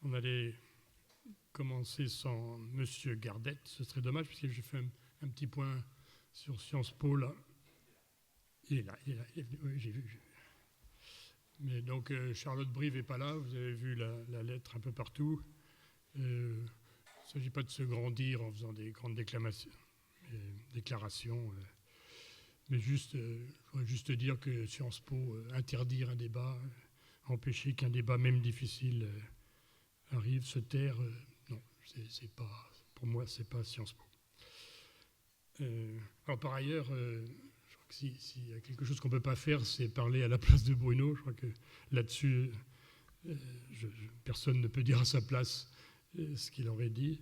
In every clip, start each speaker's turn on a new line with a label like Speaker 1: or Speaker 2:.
Speaker 1: on allait commencer sans Monsieur Gardette. Ce serait dommage, parce que j'ai fait un petit point sur Sciences Po, là. Il est là, oui, j'ai vu. Mais donc, Charlotte Brive n'est pas là. Vous avez vu la lettre un peu partout. Il ne s'agit pas de se grandir en faisant des grandes déclarations. Mais juste, je voudrais juste dire que Sciences Po, interdire un débat, empêcher qu'un débat, même difficile, arrive, se taire, non, c'est pas, pour moi, c'est pas Sciences Po. Alors par ailleurs, je crois que s'il y a quelque chose qu'on ne peut pas faire, c'est parler à la place de Bruno. Je crois que là-dessus, personne ne peut dire à sa place ce qu'il aurait dit.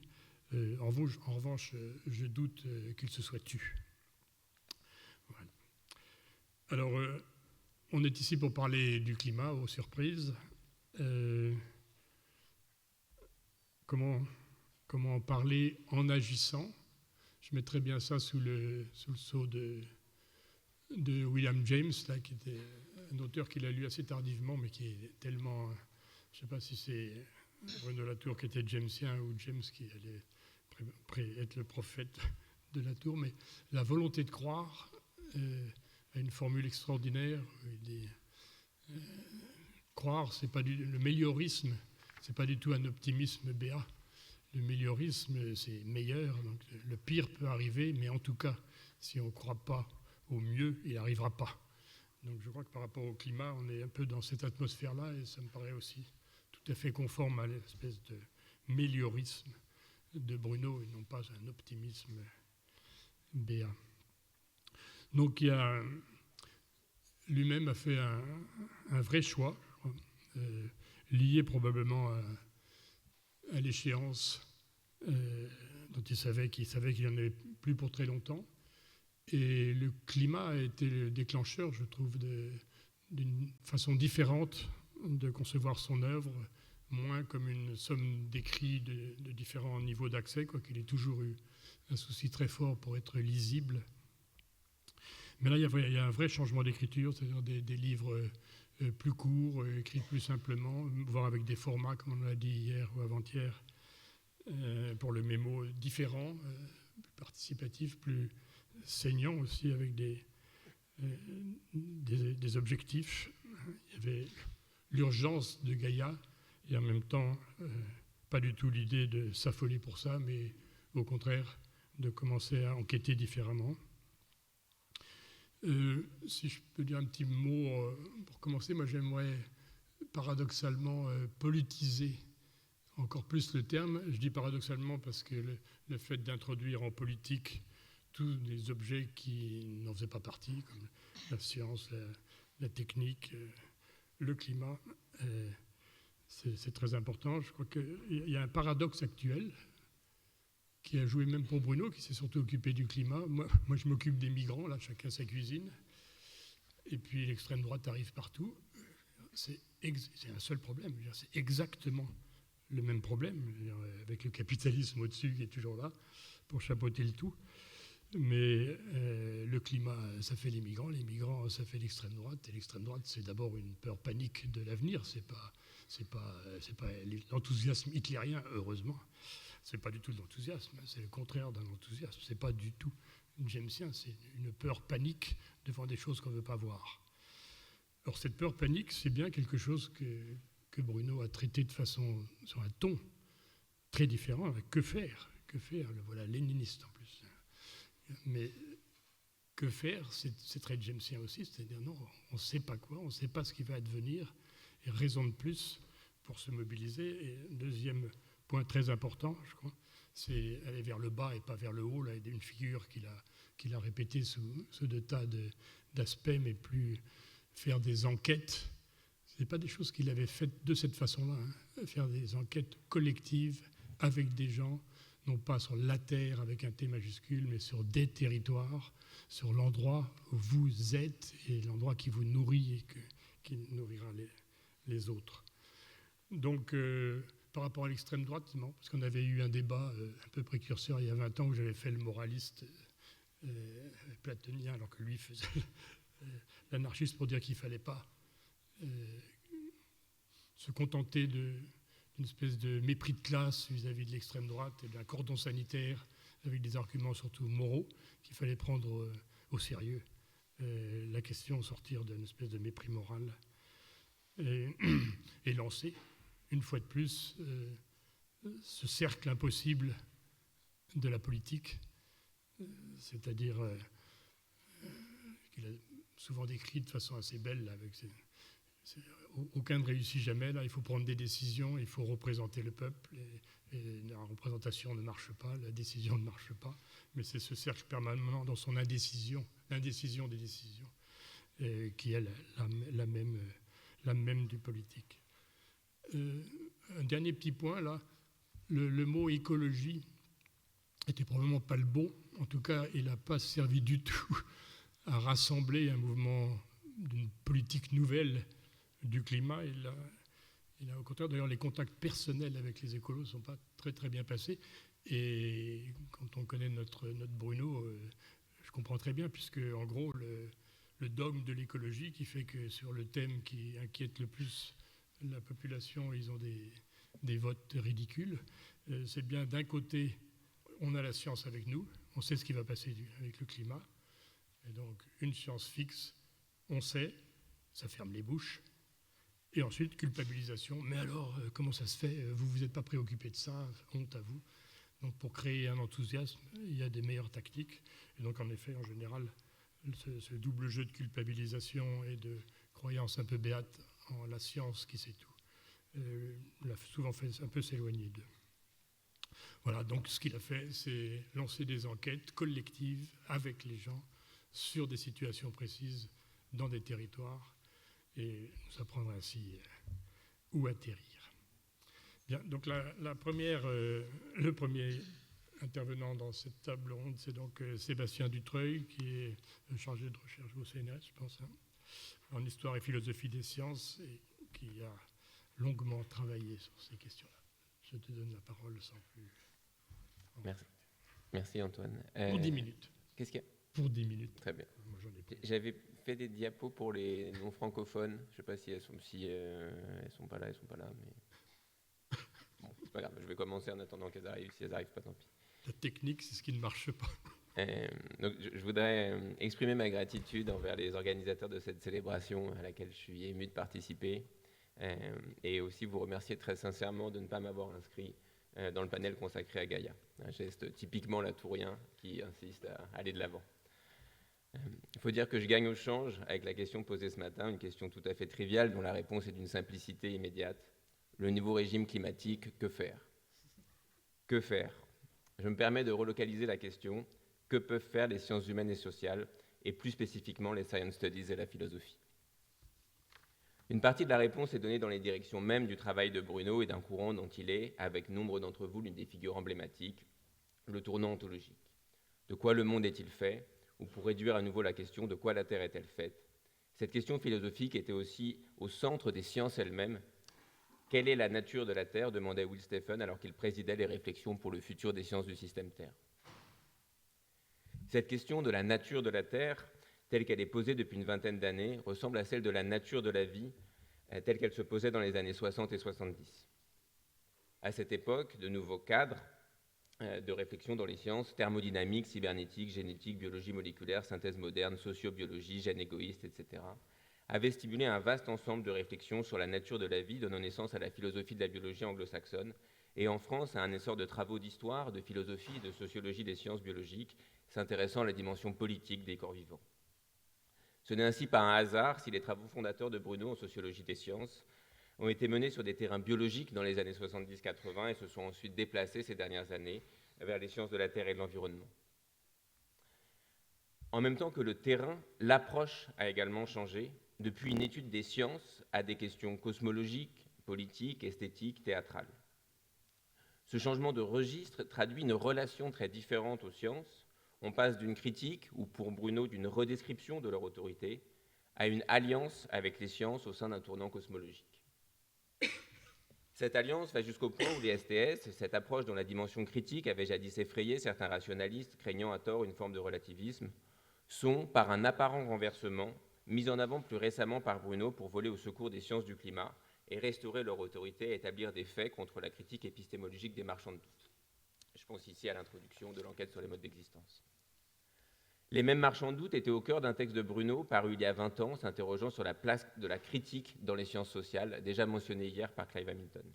Speaker 1: En revanche, je doute qu'il se soit tu. Voilà. Alors, on est ici pour parler du climat, aux surprises. Comment en parler en agissant? Je mettrais bien ça sous le sceau de William James, là, qui était un auteur qu'il a lu assez tardivement, mais qui est tellement... Je ne sais pas si c'est Bruno Latour qui était jamesien ou James qui allait être le prophète de Latour, mais la volonté de croire a une formule extraordinaire. Il dit, croire, c'est pas le méliorisme, c'est pas du tout un optimisme béat. Le méliorisme, c'est meilleur, donc le pire peut arriver, mais en tout cas, si on ne croit pas au mieux, il n'arrivera pas. Donc je crois que par rapport au climat, on est un peu dans cette atmosphère-là, et ça me paraît aussi tout à fait conforme à l'espèce de méliorisme de Bruno, et non pas un optimisme béat. Donc lui-même a fait un vrai choix, lié probablement à l'échéance dont il savait qu'il n'en avait plus pour très longtemps. Et le climat a été le déclencheur, je trouve, d'une façon différente de concevoir son œuvre, moins comme une somme d'écrits de différents niveaux d'accès, quoiqu'il ait toujours eu un souci très fort pour être lisible. Mais là, il y a un vrai changement d'écriture, c'est-à-dire des livres plus courts, écrits plus simplement, voire avec des formats, comme on l'a dit hier ou avant-hier, pour le mémo différents, plus participatifs, plus saignants aussi, avec des objectifs. Il y avait l'urgence de Gaïa, et en même temps, pas du tout l'idée de s'affoler pour ça, mais au contraire, de commencer à enquêter différemment. Si je peux dire un petit mot pour commencer, moi j'aimerais paradoxalement politiser encore plus le terme. Je dis paradoxalement parce que le fait d'introduire en politique tous des objets qui n'en faisaient pas partie, comme la science, la technique, le climat, c'est très important. Je crois qu'il y a un paradoxe actuel qui a joué même pour Bruno, qui s'est surtout occupé du climat. Moi je m'occupe des migrants, là, chacun sa cuisine. Et puis l'extrême droite arrive partout. C'est un seul problème. C'est exactement le même problème, avec le capitalisme au-dessus qui est toujours là pour chapeauter le tout. Mais le climat, ça fait les migrants, ça fait l'extrême droite. Et l'extrême droite, c'est d'abord une peur panique de l'avenir. C'est pas l'enthousiasme hitlérien, heureusement. C'est pas du tout de l'enthousiasme, c'est le contraire d'un enthousiasme. C'est pas du tout jamesien, c'est une peur panique devant des choses qu'on ne veut pas voir. Alors cette peur panique, c'est bien quelque chose que Bruno a traité de façon, sur un ton très différent, avec que faire, le voilà léniniste en plus. Mais que faire, c'est très jamesien aussi, c'est-à-dire non, on ne sait pas quoi, on ne sait pas ce qui va advenir, et raison de plus pour se mobiliser. Et deuxième point très important, je crois, c'est aller vers le bas et pas vers le haut, là, une figure qu'il a répétée sous de tas d'aspects, mais plus faire des enquêtes. Ce n'est pas des choses qu'il avait faites de cette façon-là, hein. Faire des enquêtes collectives avec des gens, non pas sur la terre avec un T majuscule, mais sur des territoires, sur l'endroit où vous êtes et l'endroit qui vous nourrit et qui nourrira les autres. Donc, par rapport à l'extrême droite, non, parce qu'on avait eu un débat un peu précurseur il y a 20 ans où j'avais fait le moraliste platonien, alors que lui faisait l'anarchiste pour dire qu'il ne fallait pas se contenter une espèce de mépris de classe vis-à-vis de l'extrême droite et d'un cordon sanitaire avec des arguments surtout moraux qu'il fallait prendre au sérieux. La question sortir d'une espèce de mépris moral et lancer, une fois de plus, ce cercle impossible de la politique, c'est-à-dire qu'il a souvent décrit de façon assez belle, là, avec aucun ne réussit jamais, là, il faut prendre des décisions, il faut représenter le peuple, et la représentation ne marche pas, la décision ne marche pas, mais c'est ce cercle permanent dans son indécision, l'indécision des décisions, qui est la même du politique. Un dernier petit point, là, le mot écologie n'était probablement pas le bon, en tout cas, il n'a pas servi du tout à rassembler un mouvement d'une politique nouvelle du climat. Il a au contraire, d'ailleurs, les contacts personnels avec les écolos ne sont pas très très bien passés. Et quand on connaît notre Bruno, je comprends très bien, puisque en gros, le dogme de l'écologie qui fait que sur le thème qui inquiète le plus la population, ils ont des votes ridicules. C'est bien d'un côté, on a la science avec nous, on sait ce qui va passer avec le climat. Et donc, une science fixe, on sait, ça ferme les bouches. Et ensuite, culpabilisation. Mais alors, comment ça se fait? Vous ne vous êtes pas préoccupé de ça, honte à vous. Donc, pour créer un enthousiasme, il y a des meilleures tactiques. Et donc, en effet, en général, ce double jeu de culpabilisation et de croyance un peu béate en la science qui sait tout, l'a souvent fait un peu s'éloigner d'eux. Voilà, donc ce qu'il a fait, c'est lancer des enquêtes collectives avec les gens sur des situations précises dans des territoires et nous apprendre ainsi où atterrir. Bien, donc le premier intervenant dans cette table ronde, c'est donc Sébastien Dutreuil, qui est chargé de recherche au CNRS, je pense, en histoire et philosophie des sciences, et qui a longuement travaillé sur ces questions-là. Je te donne la parole sans plus.
Speaker 2: Merci. Merci Antoine.
Speaker 1: Pour 10 minutes.
Speaker 2: Qu'est-ce qu'il y a?
Speaker 1: Pour 10 minutes.
Speaker 2: Très bien.
Speaker 1: Moi, j'en ai pas.
Speaker 2: J'avais fait des diapos pour les non-francophones. Je ne sais pas si elles sont pas là, mais bon, c'est pas grave. Je vais commencer en attendant qu'elles arrivent. Si elles n'arrivent pas, tant pis.
Speaker 1: La technique, c'est ce qui ne marche pas.
Speaker 2: Donc, je voudrais exprimer ma gratitude envers les organisateurs de cette célébration à laquelle je suis ému de participer, et aussi vous remercier très sincèrement de ne pas m'avoir inscrit dans le panel consacré à Gaïa. Un geste typiquement latourien qui insiste à aller de l'avant. Il faut dire que je gagne au change avec la question posée ce matin, une question tout à fait triviale dont la réponse est d'une simplicité immédiate. Le nouveau régime climatique, que faire? Que faire? Je me permets de relocaliser la question. Que peuvent faire les sciences humaines et sociales, et plus spécifiquement les science studies et la philosophie? Une partie de la réponse est donnée dans les directions mêmes du travail de Bruno et d'un courant dont il est, avec nombre d'entre vous, l'une des figures emblématiques, le tournant ontologique. De quoi le monde est-il fait? Ou pour réduire à nouveau la question, de quoi la Terre est-elle faite? Cette question philosophique était aussi au centre des sciences elles-mêmes. Quelle est la nature de la Terre? Demandait Will Stephen alors qu'il présidait les réflexions pour le futur des sciences du système Terre. Cette question de la nature de la Terre, telle qu'elle est posée depuis une vingtaine d'années, ressemble à celle de la nature de la vie, telle qu'elle se posait dans les années 60 et 70. À cette époque, de nouveaux cadres de réflexion dans les sciences, thermodynamique, cybernétique, génétique, biologie moléculaire, synthèse moderne, sociobiologie, gène égoïste, etc., avaient stimulé un vaste ensemble de réflexions sur la nature de la vie, donnant naissance à la philosophie de la biologie anglo-saxonne, et en France à un essor de travaux d'histoire, de philosophie et de sociologie des sciences biologiques, s'intéressant à la dimension politique des corps vivants. Ce n'est ainsi pas un hasard si les travaux fondateurs de Bruno en sociologie des sciences ont été menés sur des terrains biologiques dans les années 70-80 et se sont ensuite déplacés ces dernières années vers les sciences de la Terre et de l'environnement. En même temps que le terrain, l'approche a également changé, depuis une étude des sciences à des questions cosmologiques, politiques, esthétiques, théâtrales. Ce changement de registre traduit une relation très différente aux sciences. On passe d'une critique, ou pour Bruno, d'une redescription de leur autorité, à une alliance avec les sciences au sein d'un tournant cosmologique. Cette alliance va jusqu'au point où les STS, cette approche dont la dimension critique avait jadis effrayé certains rationalistes, craignant à tort une forme de relativisme, sont, par un apparent renversement, mis en avant plus récemment par Bruno pour voler au secours des sciences du climat et restaurer leur autorité et établir des faits contre la critique épistémologique des marchands de doute. Je pense ici à l'introduction de l'enquête sur les modes d'existence. Les mêmes marchands de doute étaient au cœur d'un texte de Bruno paru il y a 20 ans, s'interrogeant sur la place de la critique dans les sciences sociales, déjà mentionné hier par Clive Hamilton.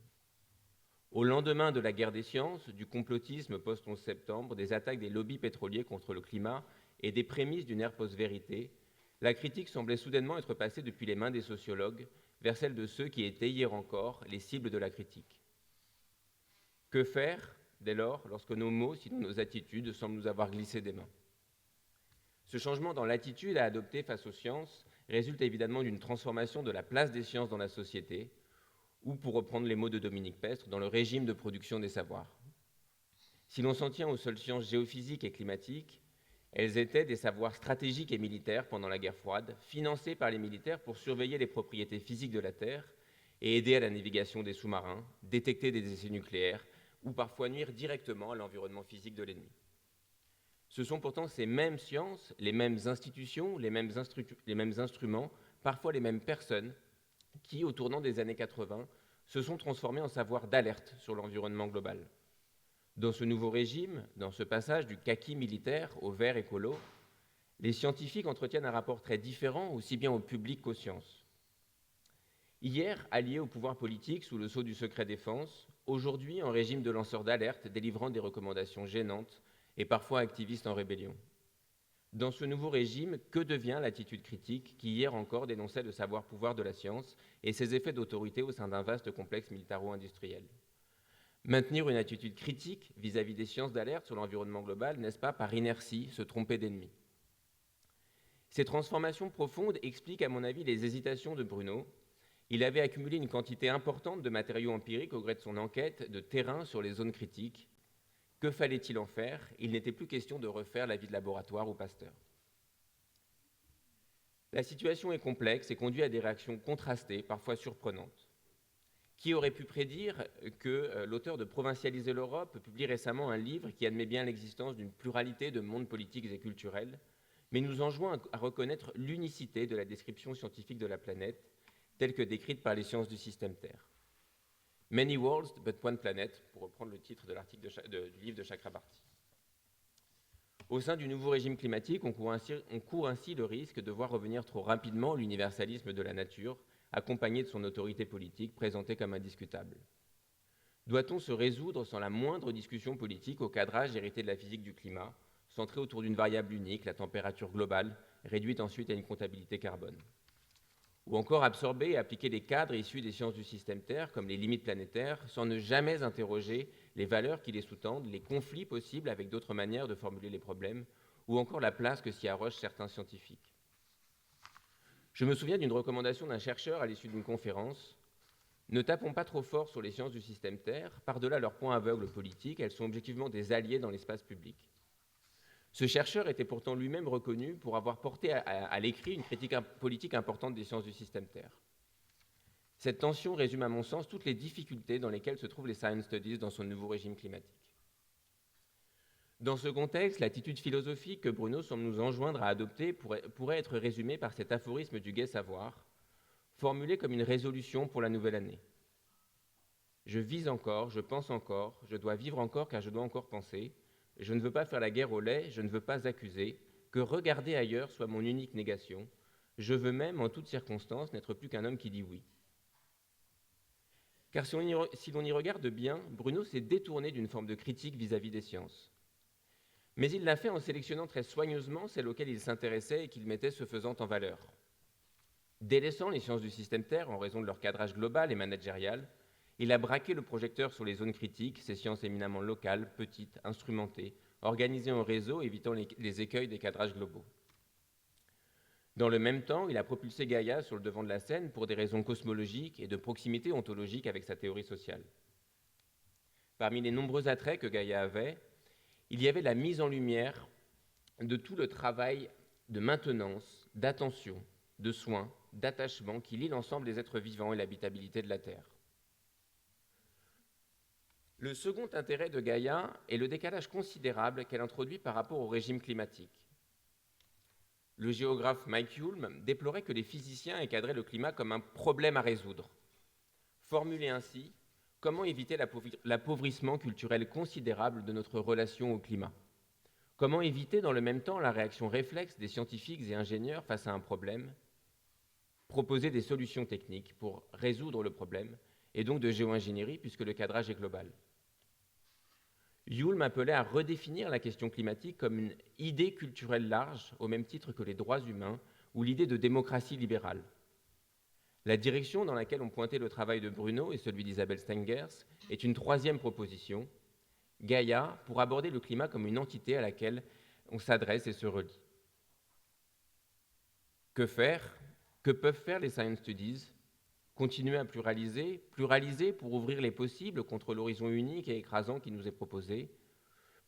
Speaker 2: Au lendemain de la guerre des sciences, du complotisme post-11 septembre, des attaques des lobbies pétroliers contre le climat et des prémices d'une ère post-vérité, la critique semblait soudainement être passée depuis les mains des sociologues vers celle de ceux qui étaient hier encore les cibles de la critique. Que faire, dès lors, lorsque nos mots, sinon nos attitudes, semblent nous avoir glissé des mains ? Ce changement dans l'attitude à adopter face aux sciences résulte évidemment d'une transformation de la place des sciences dans la société, ou, pour reprendre les mots de Dominique Pestre, dans le régime de production des savoirs. Si l'on s'en tient aux seules sciences géophysiques et climatiques, elles étaient des savoirs stratégiques et militaires pendant la guerre froide, financés par les militaires pour surveiller les propriétés physiques de la Terre et aider à la navigation des sous-marins, détecter des essais nucléaires ou parfois nuire directement à l'environnement physique de l'ennemi. Ce sont pourtant ces mêmes sciences, les mêmes institutions, les mêmes instruments, parfois les mêmes personnes, qui, au tournant des années 80, se sont transformés en savoirs d'alerte sur l'environnement global. Dans ce nouveau régime, dans ce passage du kaki militaire au vert écolo, les scientifiques entretiennent un rapport très différent, aussi bien au public qu'aux sciences. Hier, alliés au pouvoir politique sous le sceau du secret défense, aujourd'hui en régime de lanceurs d'alerte délivrant des recommandations gênantes et parfois activistes en rébellion. Dans ce nouveau régime, que devient l'attitude critique qui hier encore dénonçait le savoir-pouvoir de la science et ses effets d'autorité au sein d'un vaste complexe militaro-industriel ? Maintenir une attitude critique vis-à-vis des sciences d'alerte sur l'environnement global, n'est-ce pas par inertie se tromper d'ennemi ? Ces transformations profondes expliquent à mon avis les hésitations de Bruno. Il avait accumulé une quantité importante de matériaux empiriques au gré de son enquête de terrain sur les zones critiques. Que fallait-il en faire ? Il n'était plus question de refaire la vie de laboratoire au Pasteur. La situation est complexe et conduit à des réactions contrastées, parfois surprenantes. Qui aurait pu prédire que l'auteur de Provincialiser l'Europe publie récemment un livre qui admet bien l'existence d'une pluralité de mondes politiques et culturels, mais nous enjoint à reconnaître l'unicité de la description scientifique de la planète, telle que décrite par les sciences du système Terre. Many worlds, but one planet, pour reprendre le titre de l'article du livre de Chakrabarty. Au sein du nouveau régime climatique, on court ainsi le risque de voir revenir trop rapidement l'universalisme de la nature, accompagné de son autorité politique présentée comme indiscutable. Doit-on se résoudre sans la moindre discussion politique au cadrage hérité de la physique du climat, centré autour d'une variable unique, la température globale, réduite ensuite à une comptabilité carbone ? Ou encore absorber et appliquer les cadres issus des sciences du système Terre, comme les limites planétaires, sans ne jamais interroger les valeurs qui les sous-tendent, les conflits possibles avec d'autres manières de formuler les problèmes, ou encore la place que s'y arrogent certains scientifiques. Je me souviens d'une recommandation d'un chercheur à l'issue d'une conférence. Ne tapons pas trop fort sur les sciences du système Terre, par-delà leurs points aveugles politiques, elles sont objectivement des alliés dans l'espace public. Ce chercheur était pourtant lui-même reconnu pour avoir porté à l'écrit une critique politique importante des sciences du système Terre. Cette tension résume à mon sens toutes les difficultés dans lesquelles se trouvent les Science Studies dans son nouveau régime climatique. Dans ce contexte, l'attitude philosophique que Bruno semble nous enjoindre à adopter pourrait être résumée par cet aphorisme du gai savoir, formulé comme une résolution pour la nouvelle année. Je vis encore, je pense encore, je dois vivre encore car je dois encore penser. Je ne veux pas faire la guerre au lait, je ne veux pas accuser, que regarder ailleurs soit mon unique négation. Je veux même, en toutes circonstances, n'être plus qu'un homme qui dit oui. Car si l'on y regarde bien, Bruno s'est détourné d'une forme de critique vis-à-vis des sciences. Mais il l'a fait en sélectionnant très soigneusement celles auxquelles il s'intéressait et qu'il mettait ce faisant en valeur. Délaissant les sciences du système Terre en raison de leur cadrage global et managérial, il a braqué le projecteur sur les zones critiques, ces sciences éminemment locales, petites, instrumentées, organisées en réseau, évitant les écueils des cadrages globaux. Dans le même temps, il a propulsé Gaïa sur le devant de la scène pour des raisons cosmologiques et de proximité ontologique avec sa théorie sociale. Parmi les nombreux attraits que Gaïa avait, il y avait la mise en lumière de tout le travail de maintenance, d'attention, de soins, d'attachement qui lie l'ensemble des êtres vivants et l'habitabilité de la Terre. Le second intérêt de Gaïa est le décalage considérable qu'elle introduit par rapport au régime climatique. Le géographe Mike Hulme déplorait que les physiciens aient cadré le climat comme un problème à résoudre. Formulé ainsi, comment éviter l'appauvrissement culturel considérable de notre relation au climat? Comment éviter dans le même temps la réaction réflexe des scientifiques et ingénieurs face à un problème? Proposer des solutions techniques pour résoudre le problème, et donc de géo-ingénierie puisque le cadrage est global. Yule m'appelait à redéfinir la question climatique comme une idée culturelle large, au même titre que les droits humains ou l'idée de démocratie libérale. La direction dans laquelle on pointait le travail de Bruno et celui d'Isabelle Stengers est une troisième proposition, Gaïa, pour aborder le climat comme une entité à laquelle on s'adresse et se relie. Que faire? Que peuvent faire les Science Studies? Continuer à pluraliser pour ouvrir les possibles contre l'horizon unique et écrasant qui nous est proposé,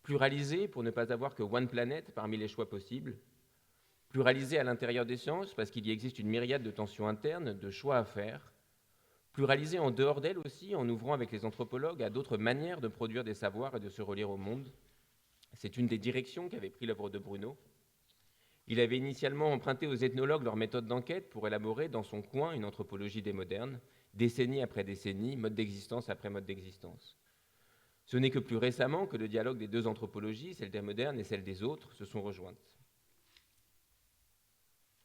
Speaker 2: pluraliser pour ne pas avoir que One Planet parmi les choix possibles, pluraliser à l'intérieur des sciences parce qu'il y existe une myriade de tensions internes, de choix à faire, pluraliser en dehors d'elles aussi en ouvrant avec les anthropologues à d'autres manières de produire des savoirs et de se relire au monde. C'est une des directions qu'avait pris l'œuvre de Bruno. Il avait initialement emprunté aux ethnologues leur méthode d'enquête pour élaborer dans son coin une anthropologie des modernes, décennie après décennie, mode d'existence après mode d'existence. Ce n'est que plus récemment que le dialogue des deux anthropologies, celle des modernes et celle des autres, se sont rejointes.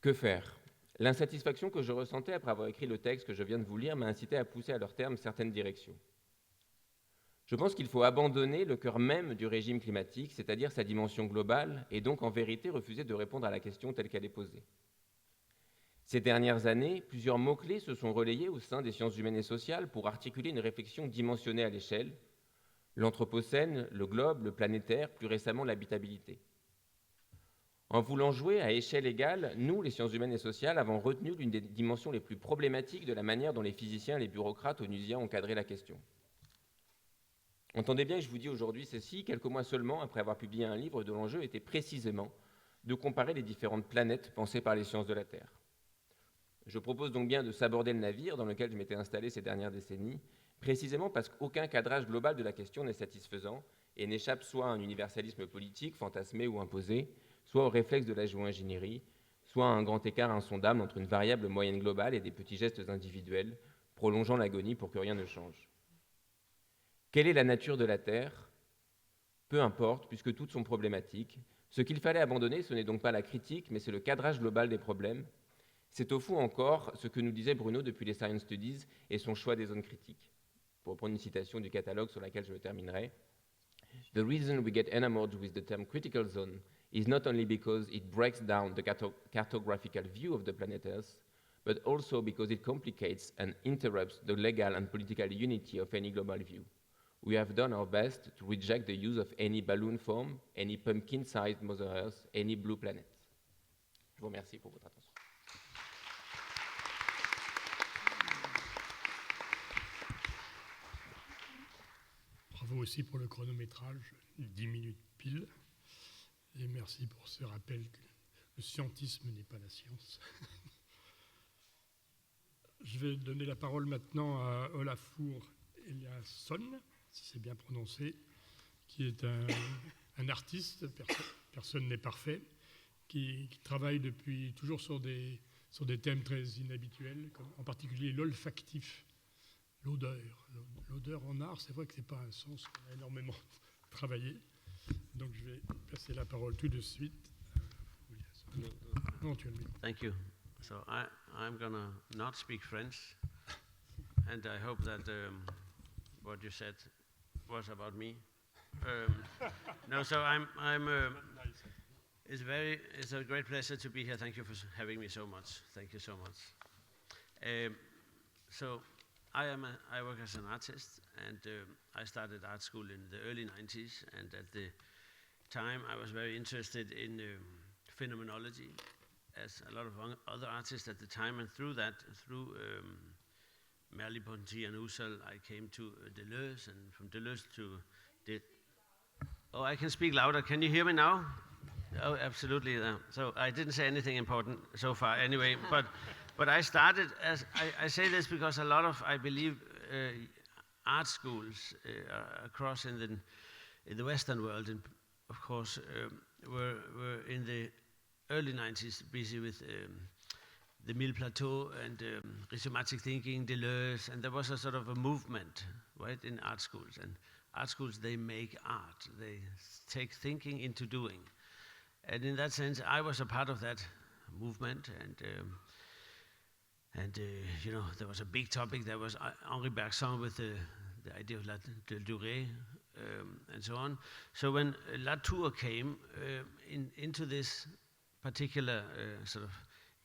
Speaker 2: Que faire? L'insatisfaction que je ressentais après avoir écrit le texte que je viens de vous lire m'a incité à pousser à leur terme certaines directions. Je pense qu'il faut abandonner le cœur même du régime climatique, c'est-à-dire sa dimension globale, et donc en vérité refuser de répondre à la question telle qu'elle est posée. Ces dernières années, plusieurs mots-clés se sont relayés au sein des sciences humaines et sociales pour articuler une réflexion dimensionnée à l'échelle, l'anthropocène, le globe, le planétaire, plus récemment l'habitabilité. En voulant jouer à échelle égale, nous, les sciences humaines et sociales, avons retenu l'une des dimensions les plus problématiques de la manière dont les physiciens et les bureaucrates onusiens ont cadré la question. Entendez bien, je vous dis aujourd'hui ceci, quelques mois seulement après avoir publié un livre dont l'enjeu était précisément de comparer les différentes planètes pensées par les sciences de la Terre. Je propose donc bien de s'aborder le navire dans lequel je m'étais installé ces dernières décennies, précisément parce qu'aucun cadrage global de la question n'est satisfaisant et n'échappe soit à un universalisme politique, fantasmé ou imposé, soit au réflexe de la géo-ingénierie, soit à un grand écart insondable entre une variable moyenne globale et des petits gestes individuels, prolongeant l'agonie pour que rien ne change. Quelle est la nature de la Terre? Peu importe, puisque toutes sont problématiques. Ce qu'il fallait abandonner, ce n'est donc pas la critique, mais c'est le cadrage global des problèmes. C'est au fond encore ce que nous disait Bruno depuis les Science Studies et son choix des zones critiques. Pour reprendre une citation du catalogue sur laquelle je me terminerai, « The reason we get enamored with the term critical zone is not only because it breaks down the cartographical view of the planet Earth, but also because it complicates and interrupts the legal and political unity of any global view. We have done our best to reject the use of any balloon form, any pumpkin-sized Mother Earth, any blue planet. » Je vous remercie pour votre attention.
Speaker 1: Bravo aussi pour le chronométrage, 10 minutes pile. Et merci pour ce rappel que le scientisme n'est pas la science. Je vais donner la parole maintenant à Olafur Eliasson, si c'est bien prononcé, qui est un artiste, personne n'est parfait, qui travaille depuis toujours sur des thèmes très inhabituels, comme en particulier l'olfactif, l'odeur. L'odeur en art, c'est vrai que ce n'est pas un sens qu'on a énormément travaillé. Donc je vais passer la parole tout de suite. Non, tu as le micro.
Speaker 3: Thank you. So I'm gonna not speak French, and I hope that what you said was about me. No, so it's a great pleasure to be here. Thank you for having me so much. Thank you so much. So I work as an artist, and I started art school in the early 90s, and at the time I was very interested in phenomenology, as a lot of other artists at the time, and through Merleau-Ponty and Husserl, I came to Deleuze, and from Deleuze to Oh, I can speak louder. Can you hear me now? Oh, absolutely. So I didn't say anything important so far anyway, but I started as, I say this because a lot of, I believe, art schools across in the Western world, and of course, were in the early 90s busy with the Mille Plateau and rhizomatic thinking, Deleuze, and there was a sort of a movement, right, in art schools. And art schools, they make art. They take thinking into doing. And in that sense, I was a part of that movement. And you know, there was a big topic. There was Henri Bergson with the idea of la durée, and so on. So when Latour came into this particular sort of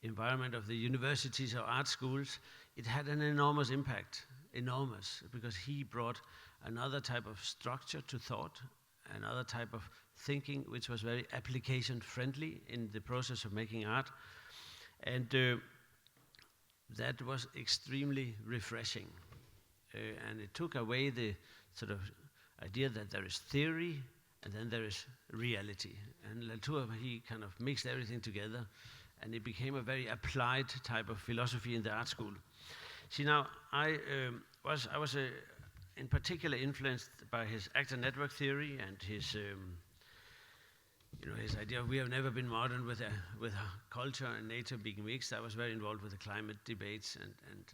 Speaker 3: environment of the universities or art schools, it had an enormous impact, enormous, because he brought another type of structure to thought, another type of thinking, which was very application friendly in the process of making art. And that was extremely refreshing. And it took away the sort of idea that there is theory and then there is reality. And Latour, he kind of mixed everything together, and it became a very applied type of philosophy in the art school. See, now, I was in particular influenced by his actor network theory and his, his idea of we have never been modern with culture and nature being mixed. I was very involved with the climate debates, and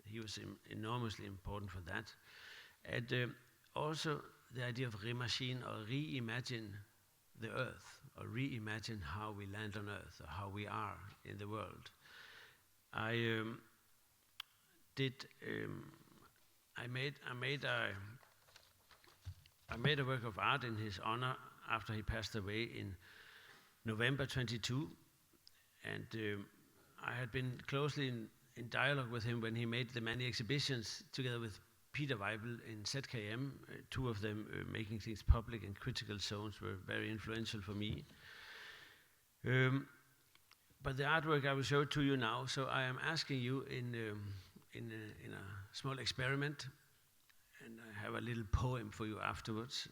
Speaker 3: he was enormously important for that. And also the idea of remachine, or reimagine the earth, or reimagine how we land on earth, or how we are in the world. I made a work of art in his honor after he passed away in November 22, and I had been closely in dialogue with him when he made the many exhibitions together with Peter Weibel in ZKM. Two of them making things public and critical zones were very influential for me. But the artwork I will show to you now, so I am asking you in a small experiment, and I have a little poem for you afterwards,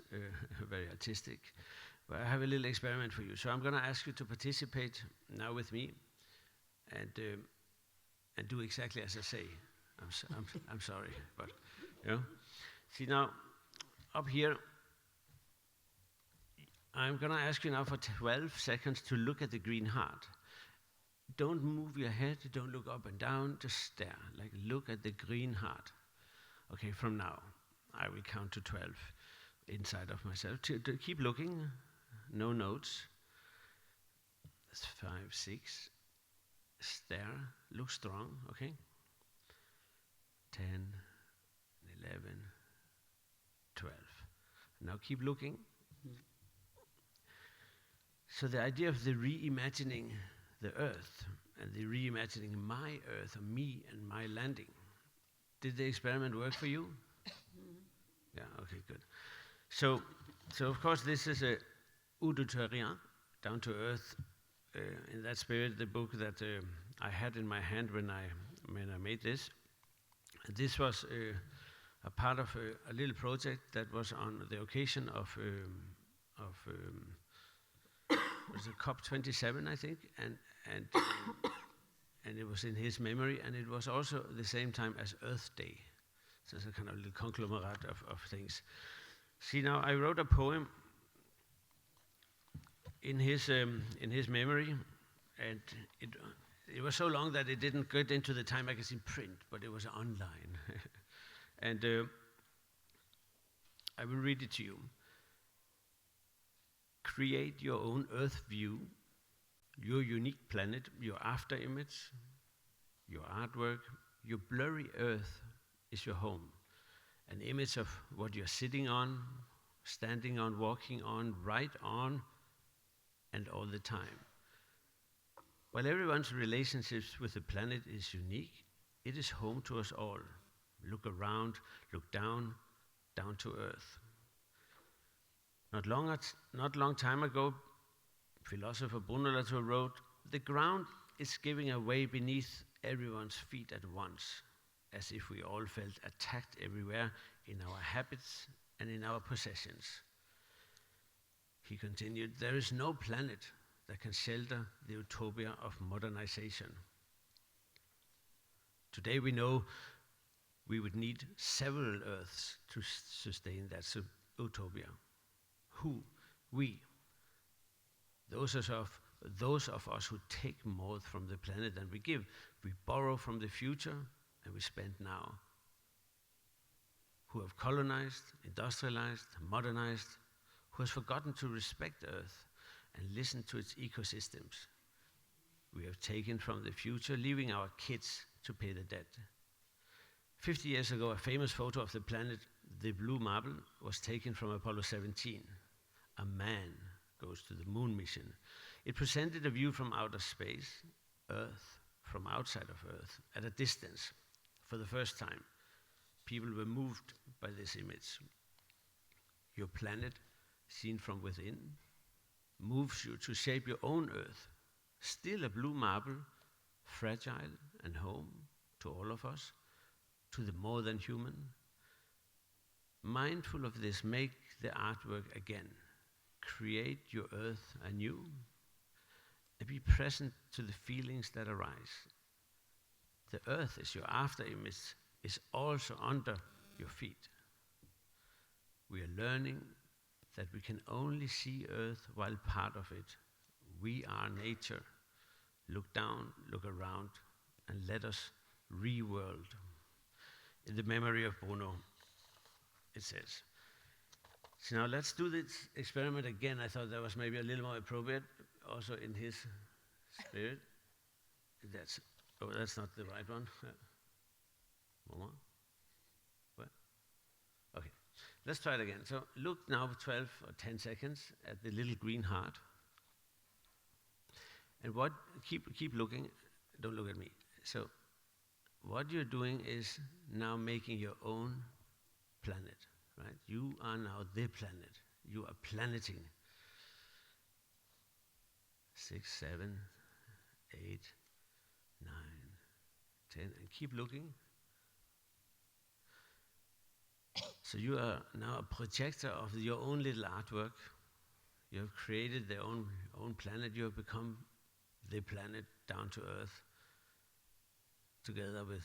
Speaker 3: very artistic, but I have a little experiment for you. So I'm going to ask you to participate now with me, and do exactly as I say. I'm sorry, but you know. See now, up here, I'm going to ask you now for 12 seconds to look at the green heart. Don't move your head, don't look up and down, just stare, like look at the green heart. Okay, from now, I will count to 12 inside of myself. To keep looking, no notes. That's 5, 6, stare, look strong, okay? 10, 11, 12. Now keep looking. So the idea of the reimagining the earth and the reimagining my earth, or me and my landing. Did the experiment work for you? Yeah, okay, good. So of course this is a Udo Terrien, down to earth, in that spirit, the book that I had in my hand when I made this. This was a part of a little project that was on the occasion of was it COP27, I think, and it was in his memory, and it was also the same time as Earth Day. So it's a kind of little conglomerate of things. See, now I wrote a poem in his memory, and it was so long that it didn't get into the Time magazine print, but it was online. And I will read it to you. Create your own Earth view, your unique planet, your after image, your artwork, your blurry Earth is your home. An image of what you're sitting on, standing on, walking on, right on, and all the time. While everyone's relationships with the planet is unique, it is home to us all. Look around, look down to Earth. Not long time ago, philosopher Bruno Latour wrote, "The ground is giving away beneath everyone's feet at once, as if we all felt attacked everywhere in our habits and in our possessions." He continued, "There is no planet that can shelter the utopia of modernization. Today we know we would need several Earths to sustain that utopia. Who? We. Those of those of us who take more from the planet than we give. We borrow from the future and we spend now. Who have colonized, industrialized, modernized, who has forgotten to respect Earth and listen to its ecosystems. We have taken from the future, leaving our kids to pay the debt. 50 years ago, a famous photo of the planet, the blue marble, was taken from Apollo 17. A man goes to the moon mission. It presented a view from outer space, Earth, from outside of Earth, at a distance. For the first time, people were moved by this image. Your planet, seen from within, moves you to shape your own Earth, still a blue marble, fragile and home to all of us, to the more than human. Mindful of this, make the artwork again. Create your Earth anew, and be present to the feelings that arise. The Earth is your after image, is also under your feet. We are learning that we can only see Earth while part of it. We are nature. Look down, look around, and let us re-world. In the memory of Bruno, it says. So now let's do this experiment again. I thought that was maybe a little more appropriate, also in his spirit. That's not the right one. One more. What? Okay, let's try it again. So look now for 12 or 10 seconds at the little green heart. And keep looking, don't look at me. So what you're doing is now making your own planet, right? You are now the planet. You are planeting. 6, 7, 8, 9, 10, and keep looking. So you are now a projector of your own little artwork. You have created their own planet. You have become the planet down to Earth, together with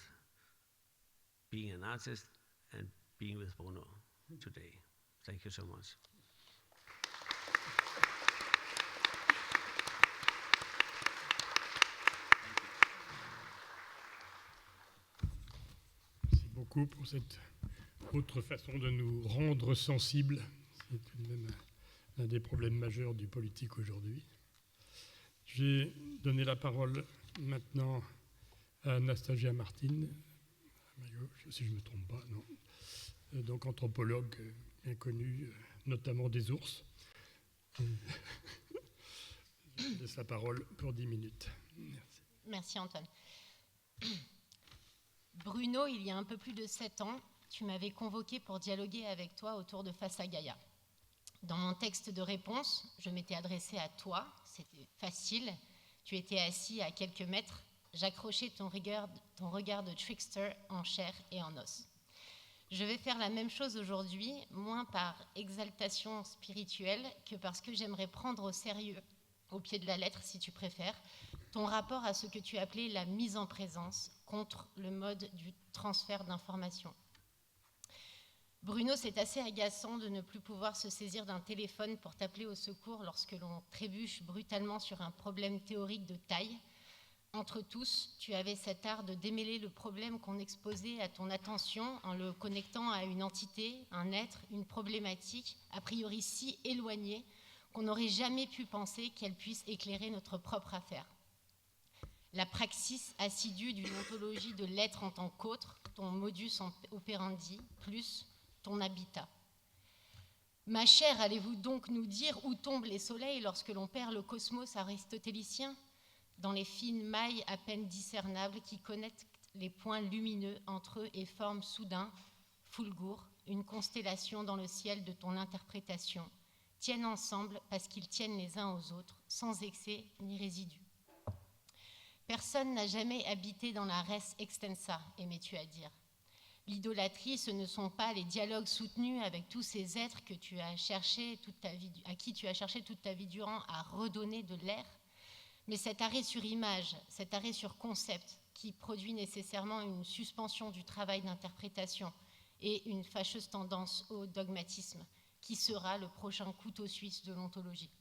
Speaker 3: being an artist and being with Bruno today. Thank you so much.
Speaker 1: Merci beaucoup pour cette autre façon de nous rendre sensibles. C'est tout de même l'un des problèmes majeurs du politique aujourd'hui. J'ai donné la parole maintenant à Anastasia Martin, à ma gauche, si je ne me trompe pas, non. Donc anthropologue bien connu, notamment des ours. Je laisse la parole pour 10 minutes. Merci.
Speaker 4: Merci Antoine. Bruno, il y a un peu plus de 7 ans, tu m'avais convoqué pour dialoguer avec toi autour de Face à Gaïa. Dans mon texte de réponse, je m'étais adressée à toi, c'était facile, tu étais assis à quelques mètres, j'accrochais ton regard de trickster en chair et en os. Je vais faire la même chose aujourd'hui, moins par exaltation spirituelle que parce que j'aimerais prendre au sérieux, au pied de la lettre si tu préfères, ton rapport à ce que tu appelais la mise en présence contre le mode du transfert d'informations. Bruno, c'est assez agaçant de ne plus pouvoir se saisir d'un téléphone pour t'appeler au secours lorsque l'on trébuche brutalement sur un problème théorique de taille. Entre tous, tu avais cet art de démêler le problème qu'on exposait à ton attention en le connectant à une entité, un être, une problématique, a priori si éloignée qu'on n'aurait jamais pu penser qu'elle puisse éclairer notre propre affaire. La praxis assidue d'une ontologie de l'être en tant qu'autre, ton modus operandi, plus ton habitat. Ma chère, allez-vous donc nous dire où tombent les soleils lorsque l'on perd le cosmos aristotélicien, dans les fines mailles à peine discernables qui connectent les points lumineux entre eux et forment soudain, fulgure, une constellation dans le ciel de ton interprétation, tiennent ensemble parce qu'ils tiennent les uns aux autres, sans excès ni résidus. Personne n'a jamais habité dans la res extensa, aimais-tu à dire. L'idolâtrie, ce ne sont pas les dialogues soutenus avec tous ces êtres que tu as cherché toute ta vie, à qui tu as cherché toute ta vie durant à redonner de l'air, mais cet arrêt sur image, cet arrêt sur concept qui produit nécessairement une suspension du travail d'interprétation et une fâcheuse tendance au dogmatisme qui sera le prochain couteau suisse de l'ontologie.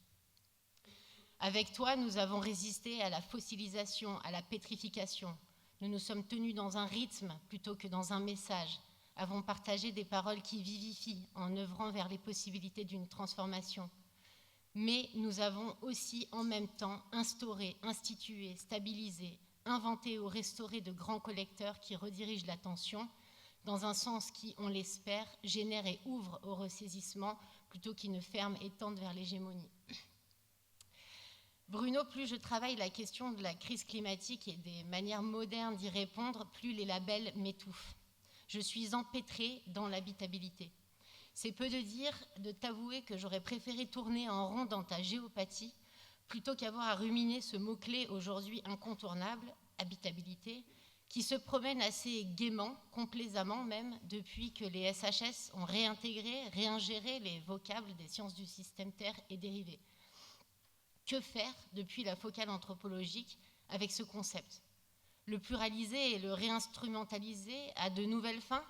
Speaker 4: Avec toi, nous avons résisté à la fossilisation, à la pétrification. Nous nous sommes tenus dans un rythme plutôt que dans un message, avons partagé des paroles qui vivifient en œuvrant vers les possibilités d'une transformation. Mais nous avons aussi en même temps instauré, institué, stabilisé, inventé ou restauré de grands collecteurs qui redirigent l'attention dans un sens qui, on l'espère, génère et ouvre au ressaisissement plutôt qu'il ne ferme et tende vers l'hégémonie. Bruno, plus je travaille la question de la crise climatique et des manières modernes d'y répondre, plus les labels m'étouffent. Je suis empêtrée dans l'habitabilité. C'est peu de dire de t'avouer que j'aurais préféré tourner en rond dans ta géopathie plutôt qu'avoir à ruminer ce mot-clé aujourd'hui incontournable, habitabilité, qui se promène assez gaiement, complaisamment même, depuis que les SHS ont réintégré, réingéré les vocables des sciences du système Terre et dérivés. Que faire depuis la focale anthropologique avec ce concept? Le pluraliser et le réinstrumentaliser à de nouvelles fins?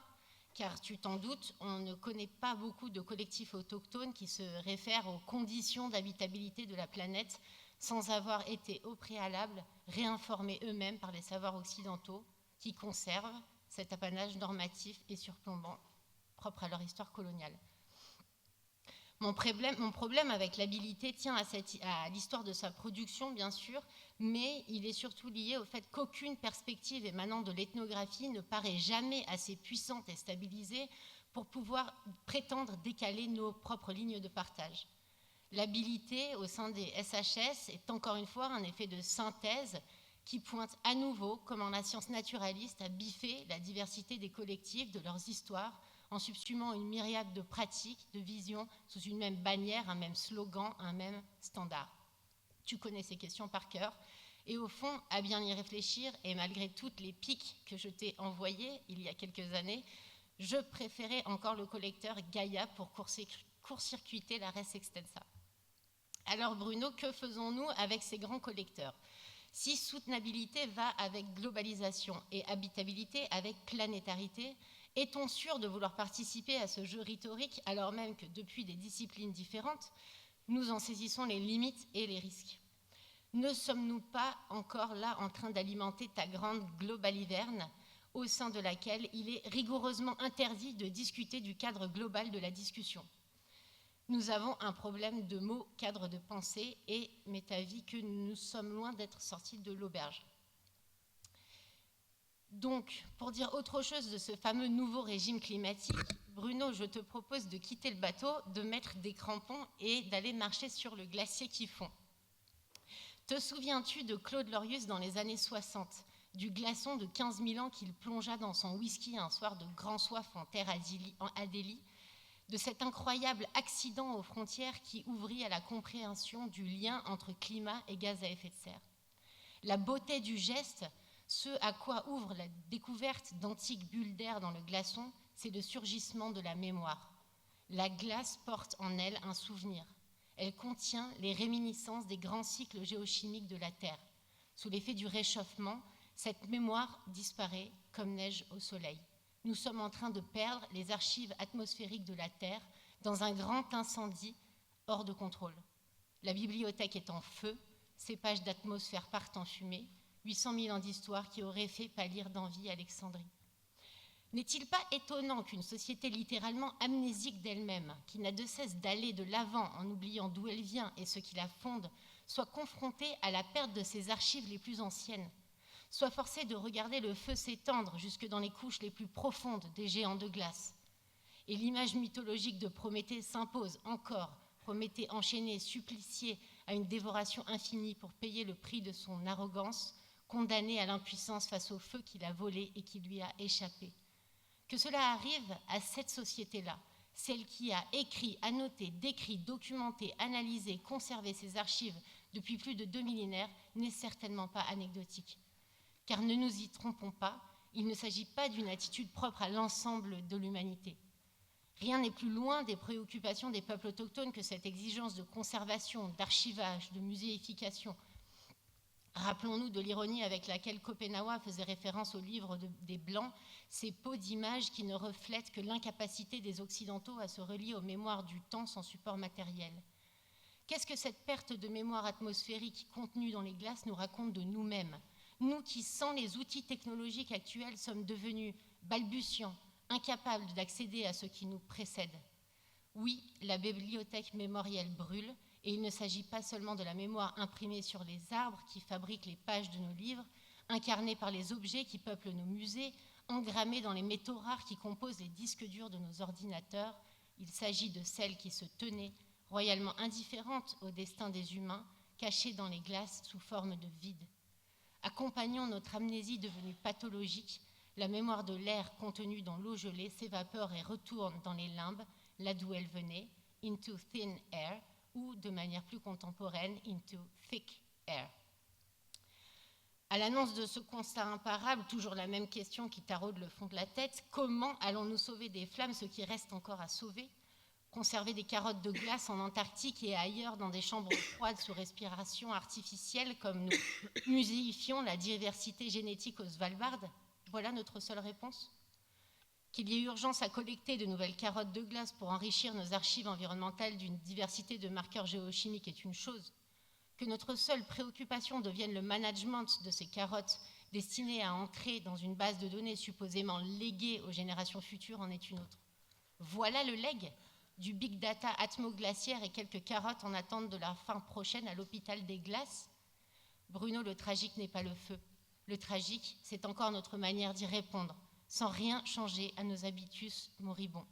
Speaker 4: Car tu t'en doutes, on ne connaît pas beaucoup de collectifs autochtones qui se réfèrent aux conditions d'habitabilité de la planète sans avoir été au préalable réinformés eux-mêmes par les savoirs occidentaux qui conservent cet apanage normatif et surplombant propre à leur histoire coloniale. Mon problème avec l'habilité tient à l'histoire de sa production, bien sûr, mais il est surtout lié au fait qu'aucune perspective émanant de l'ethnographie ne paraît jamais assez puissante et stabilisée pour pouvoir prétendre décaler nos propres lignes de partage. L'habilité au sein des SHS est encore une fois un effet de synthèse qui pointe à nouveau comment la science naturaliste a biffé la diversité des collectifs, de leurs histoires, en subsumant une myriade de pratiques, de visions, sous une même bannière, un même slogan, un même standard. Tu connais ces questions par cœur, et au fond, à bien y réfléchir, et malgré toutes les piques que je t'ai envoyées il y a quelques années, je préférais encore le collecteur Gaia pour court-circuiter la res extensa. Alors Bruno, que faisons-nous avec ces grands collecteurs? Si soutenabilité va avec globalisation et habitabilité avec planétarité, est-on sûr de vouloir participer à ce jeu rhétorique alors même que depuis des disciplines différentes, nous en saisissons les limites et les risques? Ne sommes-nous pas encore là en train d'alimenter ta grande globaliverne au sein de laquelle il est rigoureusement interdit de discuter du cadre global de la discussion? Nous avons un problème de mots, cadre de pensée, et m'est avis que nous sommes loin d'être sortis de l'auberge. Donc, pour dire autre chose de ce fameux nouveau régime climatique, Bruno, je te propose de quitter le bateau, de mettre des crampons et d'aller marcher sur le glacier qui fond. Te souviens-tu de Claude Lorius dans les années 60, du glaçon de 15 000 ans qu'il plongea dans son whisky un soir de grand soif en terre Adélie, de cet incroyable accident aux frontières qui ouvrit à la compréhension du lien entre climat et gaz à effet de serre? La beauté du geste, ce à quoi ouvre la découverte d'antiques bulles d'air dans le glaçon, c'est le surgissement de la mémoire. La glace porte en elle un souvenir. Elle contient les réminiscences des grands cycles géochimiques de la Terre. Sous l'effet du réchauffement, cette mémoire disparaît comme neige au soleil. Nous sommes en train de perdre les archives atmosphériques de la Terre dans un grand incendie hors de contrôle. La bibliothèque est en feu, ses pages d'atmosphère partent en fumée, 800 000 ans d'histoire qui auraient fait pâlir d'envie Alexandrie. N'est-il pas étonnant qu'une société littéralement amnésique d'elle-même, qui n'a de cesse d'aller de l'avant en oubliant d'où elle vient et ce qui la fonde, soit confrontée à la perte de ses archives les plus anciennes, soit forcée de regarder le feu s'étendre jusque dans les couches les plus profondes des géants de glace? Et l'image mythologique de Prométhée s'impose encore, Prométhée enchaîné, supplicié à une dévoration infinie pour payer le prix de son arrogance, condamné à l'impuissance face au feu qu'il a volé et qui lui a échappé. Que cela arrive à cette société-là, celle qui a écrit, annoté, décrit, documenté, analysé, conservé ses archives depuis plus de 2 millénaires, n'est certainement pas anecdotique. Car ne nous y trompons pas, il ne s'agit pas d'une attitude propre à l'ensemble de l'humanité. Rien n'est plus loin des préoccupations des peuples autochtones que cette exigence de conservation, d'archivage, de muséification. Rappelons-nous de l'ironie avec laquelle Schopenhauer faisait référence au livre des Blancs, ces pots d'images qui ne reflètent que l'incapacité des Occidentaux à se relier aux mémoires du temps sans support matériel. Qu'est-ce que cette perte de mémoire atmosphérique contenue dans les glaces nous raconte de nous-mêmes? Nous qui, sans les outils technologiques actuels, sommes devenus balbutiants, incapables d'accéder à ce qui nous précède. Oui, la bibliothèque mémorielle brûle, et il ne s'agit pas seulement de la mémoire imprimée sur les arbres qui fabriquent les pages de nos livres, incarnée par les objets qui peuplent nos musées, engrammée dans les métaux rares qui composent les disques durs de nos ordinateurs. Il s'agit de celle qui se tenait, royalement indifférente au destin des humains, cachée dans les glaces sous forme de vide. Accompagnant notre amnésie devenue pathologique, la mémoire de l'air contenu dans l'eau gelée s'évapore et retourne dans les limbes, là d'où elle venait, into thin air, ou de manière plus contemporaine, into thick air. À l'annonce de ce constat imparable, toujours la même question qui taraude le fond de la tête, comment allons-nous sauver des flammes ce qui reste encore à sauver? Conserver des carottes de glace en Antarctique et ailleurs dans des chambres froides sous respiration artificielle comme nous muséifions la diversité génétique au Svalbard? Voilà notre seule réponse? Qu'il y ait urgence à collecter de nouvelles carottes de glace pour enrichir nos archives environnementales d'une diversité de marqueurs géochimiques est une chose. Que notre seule préoccupation devienne le management de ces carottes destinées à ancrer dans une base de données supposément léguée aux générations futures en est une autre. Voilà le legs du big data atmoglaciaire et quelques carottes en attente de la fin prochaine à l'hôpital des glaces. Bruno, le tragique n'est pas le feu. Le tragique, c'est encore notre manière d'y répondre, sans rien changer à nos habitus moribonds.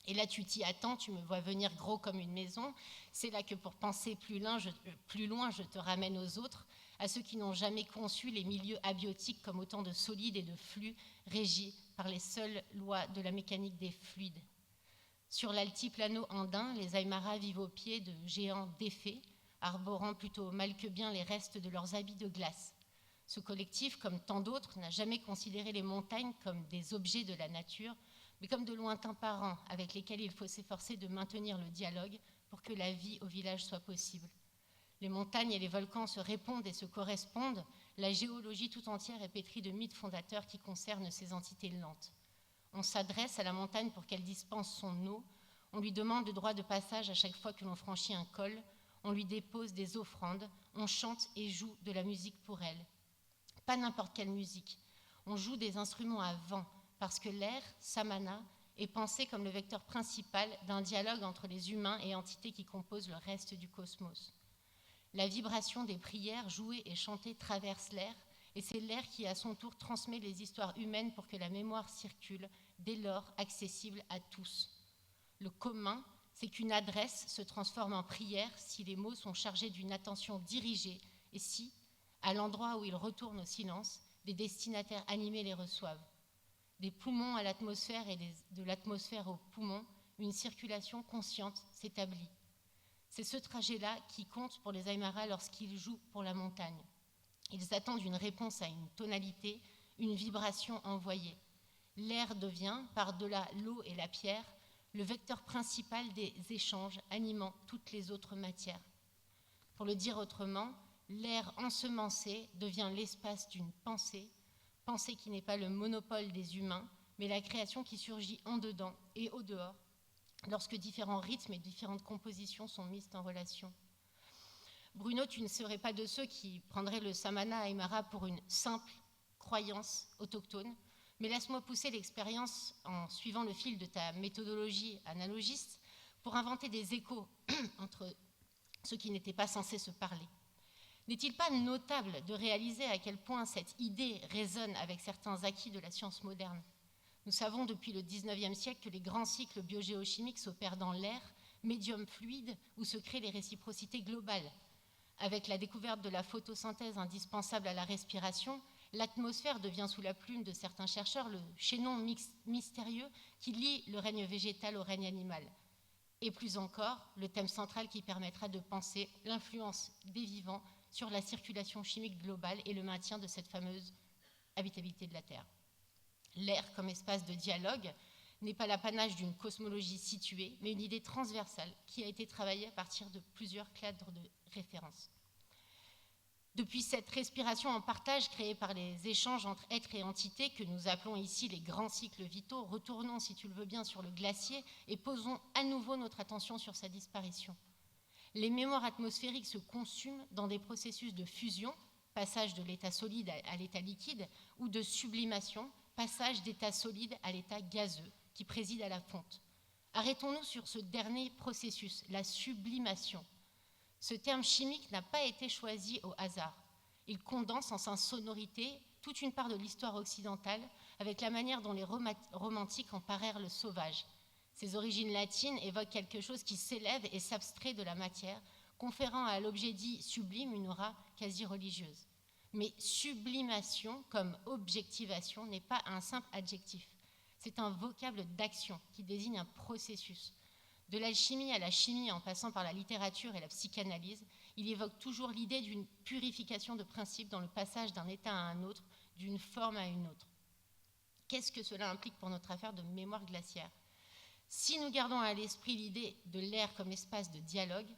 Speaker 4: Et là, tu t'y attends, tu me vois venir gros comme une maison. C'est là que pour penser plus loin, je te ramène aux autres, à ceux qui n'ont jamais conçu les milieux abiotiques comme autant de solides et de flux régis par les seules lois de la mécanique des fluides. Sur l'altiplano andin, les Aymaras vivent au pied de géants défaits, arborant plutôt mal que bien les restes de leurs habits de glace. Ce collectif, comme tant d'autres, n'a jamais considéré les montagnes comme des objets de la nature, mais comme de lointains parents avec lesquels il faut s'efforcer de maintenir le dialogue pour que la vie au village soit possible. Les montagnes et les volcans se répondent et se correspondent, la géologie tout entière est pétrie de mythes fondateurs qui concernent ces entités lentes. On s'adresse à la montagne pour qu'elle dispense son eau, on lui demande le droit de passage à chaque fois que l'on franchit un col, on lui dépose des offrandes, on chante et joue de la musique pour elle. Pas n'importe quelle musique, on joue des instruments à vent, parce que l'air, samana, est pensé comme le vecteur principal d'un dialogue entre les humains et entités qui composent le reste du cosmos. La vibration des prières jouées et chantées traverse l'air, et c'est l'air qui, à son tour, transmet les histoires humaines pour que la mémoire circule, dès lors accessible à tous. Le commun, c'est qu'une adresse se transforme en prière si les mots sont chargés d'une attention dirigée et si, à l'endroit où ils retournent au silence, des destinataires animés les reçoivent. Des poumons à l'atmosphère et de l'atmosphère aux poumons, une circulation consciente s'établit. C'est ce trajet-là qui compte pour les Aymaras lorsqu'ils jouent pour la montagne. Ils attendent une réponse à une tonalité, une vibration envoyée. L'air devient, par-delà l'eau et la pierre, le vecteur principal des échanges animant toutes les autres matières. Pour le dire autrement, l'air ensemencé devient l'espace d'une pensée, pensée qui n'est pas le monopole des humains, mais la création qui surgit en dedans et au dehors, lorsque différents rythmes et différentes compositions sont mises en relation. Bruno, tu ne serais pas de ceux qui prendraient le samana aymara pour une simple croyance autochtone, mais laisse-moi pousser l'expérience en suivant le fil de ta méthodologie analogiste pour inventer des échos entre ceux qui n'étaient pas censés se parler. N'est-il pas notable de réaliser à quel point cette idée résonne avec certains acquis de la science moderne? Nous savons depuis le XIXe siècle que les grands cycles biogéochimiques s'opèrent dans l'air, médium fluide où se créent les réciprocités globales. Avec la découverte de la photosynthèse indispensable à la respiration, l'atmosphère devient sous la plume de certains chercheurs le chaînon mystérieux qui lie le règne végétal au règne animal. Et plus encore, le thème central qui permettra de penser l'influence des vivants sur la circulation chimique globale et le maintien de cette fameuse habitabilité de la Terre. L'air comme espace de dialogue n'est pas l'apanage d'une cosmologie située, mais une idée transversale qui a été travaillée à partir de plusieurs cadres de référence. Depuis cette respiration en partage créée par les échanges entre êtres et entités que nous appelons ici les grands cycles vitaux, retournons, si tu le veux bien, sur le glacier et posons à nouveau notre attention sur sa disparition. Les mémoires atmosphériques se consument dans des processus de fusion, passage de l'état solide à l'état liquide, ou de sublimation, passage d'état solide à l'état gazeux, qui préside à la fonte. Arrêtons-nous sur ce dernier processus, la sublimation. Ce terme chimique n'a pas été choisi au hasard. Il condense en sa sonorité toute une part de l'histoire occidentale avec la manière dont les romantiques emparèrent le sauvage. Ses origines latines évoquent quelque chose qui s'élève et s'abstrait de la matière, conférant à l'objet dit sublime une aura quasi religieuse. Mais sublimation, comme objectivation, n'est pas un simple adjectif. C'est un vocable d'action qui désigne un processus. De l'alchimie à la chimie, en passant par la littérature et la psychanalyse, il évoque toujours l'idée d'une purification de principe dans le passage d'un état à un autre, d'une forme à une autre. Qu'est-ce que cela implique pour notre affaire de mémoire glaciaire ? Si nous gardons à l'esprit l'idée de l'air comme espace de dialogue,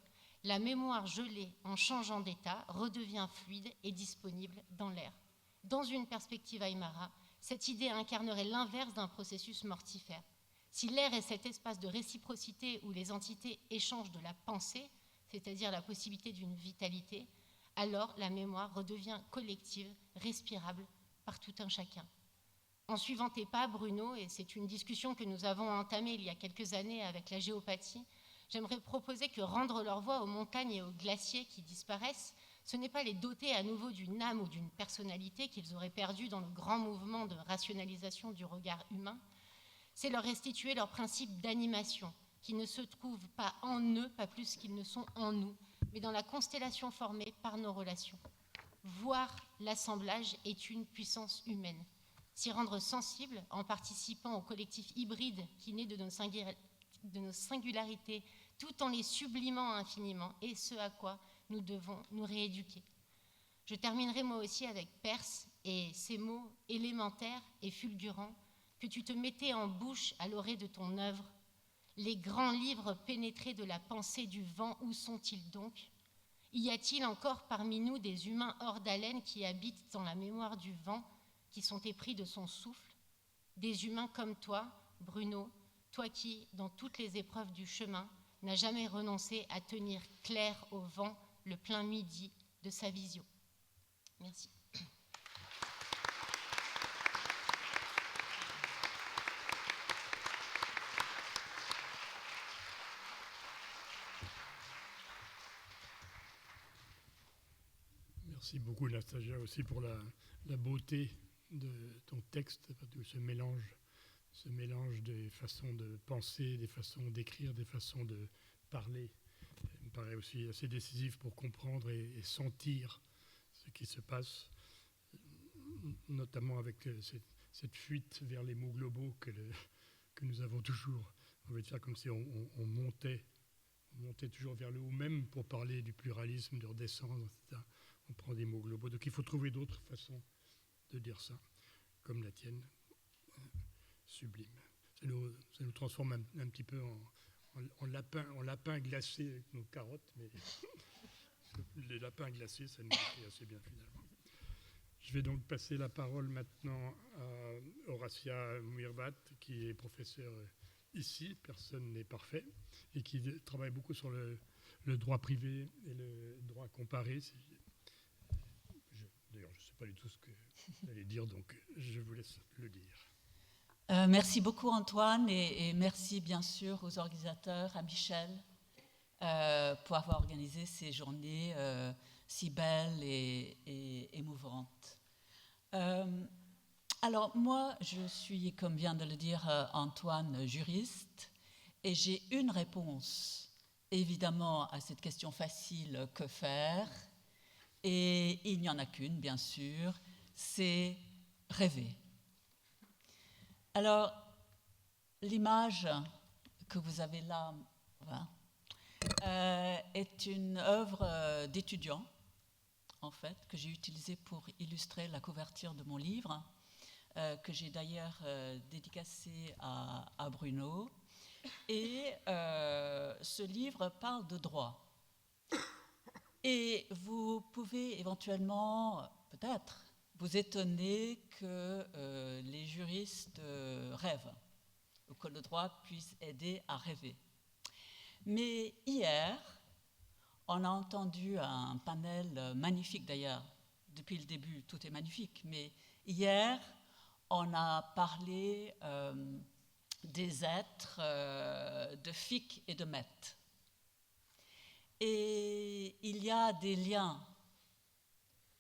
Speaker 4: la mémoire gelée, en changeant d'état, redevient fluide et disponible dans l'air. Dans une perspective Aymara, cette idée incarnerait l'inverse d'un processus mortifère. Si l'air est cet espace de réciprocité où les entités échangent de la pensée, c'est-à-dire la possibilité d'une vitalité, alors la mémoire redevient collective, respirable par tout un chacun. En suivant tes pas, Bruno, et c'est une discussion que nous avons entamée il y a quelques années avec la géopathie, j'aimerais proposer que rendre leur voix aux montagnes et aux glaciers qui disparaissent, ce n'est pas les doter à nouveau d'une âme ou d'une personnalité qu'ils auraient perdue dans le grand mouvement de rationalisation du regard humain, c'est leur restituer leur principe d'animation, qui ne se trouve pas en eux, pas plus qu'ils ne sont en nous, mais dans la constellation formée par nos relations. Voir l'assemblage est une puissance humaine. S'y rendre sensible en participant au collectif hybride qui naît de nos singularités, tout en les sublimant infiniment, et ce à quoi nous devons nous rééduquer. Je terminerai moi aussi avec Peirce et ces mots élémentaires et fulgurants que tu te mettais en bouche à l'orée de ton œuvre. Les grands livres pénétrés de la pensée du vent, où sont-ils donc ? Y a-t-il encore parmi nous des humains hors d'haleine qui habitent dans la mémoire du vent, qui sont épris de son souffle ? Des humains comme toi, Bruno, toi qui, dans toutes les épreuves du chemin, n'as jamais renoncé à tenir clair au vent le plein midi de sa vision. Merci.
Speaker 1: Merci beaucoup, Nastasia, aussi pour la beauté de ton texte, de ce mélange des façons de penser, des façons d'écrire, des façons de parler. Il me paraît aussi assez décisif pour comprendre et sentir ce qui se passe, notamment avec cette fuite vers les mots globaux que nous avons toujours. On veut dire comme si on montait toujours vers le haut, même pour parler du pluralisme, de redescendre, etc. On prend des mots globaux. Donc il faut trouver d'autres façons de dire ça, comme la tienne, sublime. Ça nous transforme un petit peu en lapin glacé avec nos carottes, mais les lapins glacés, ça nous fait assez bien finalement. Je vais donc passer la parole maintenant à Horacia Muirvat, qui est professeure ici, personne n'est parfait, et qui travaille beaucoup sur le droit privé et le droit comparé. D'ailleurs, je ne sais pas du tout ce que vous allez dire, donc je vous laisse le dire.
Speaker 5: Merci beaucoup Antoine et merci bien sûr aux organisateurs, à Michel, pour avoir organisé ces journées si belles et émouvantes. Alors moi, je suis, comme vient de le dire Antoine, juriste, et j'ai une réponse évidemment à cette question facile, que faire ? Et il n'y en a qu'une, bien sûr, c'est rêver. Alors, l'image que vous avez là est une œuvre d'étudiant, en fait, que j'ai utilisée pour illustrer la couverture de mon livre, que j'ai d'ailleurs dédicacé à Bruno. Et ce livre parle de droit. Et vous pouvez éventuellement, peut-être, vous étonner que les juristes rêvent, ou que le droit puisse aider à rêver. Mais hier, on a entendu un panel magnifique d'ailleurs. Depuis le début, tout est magnifique. Mais hier, on a parlé des êtres de Fichte et de Mette. Et il y a des liens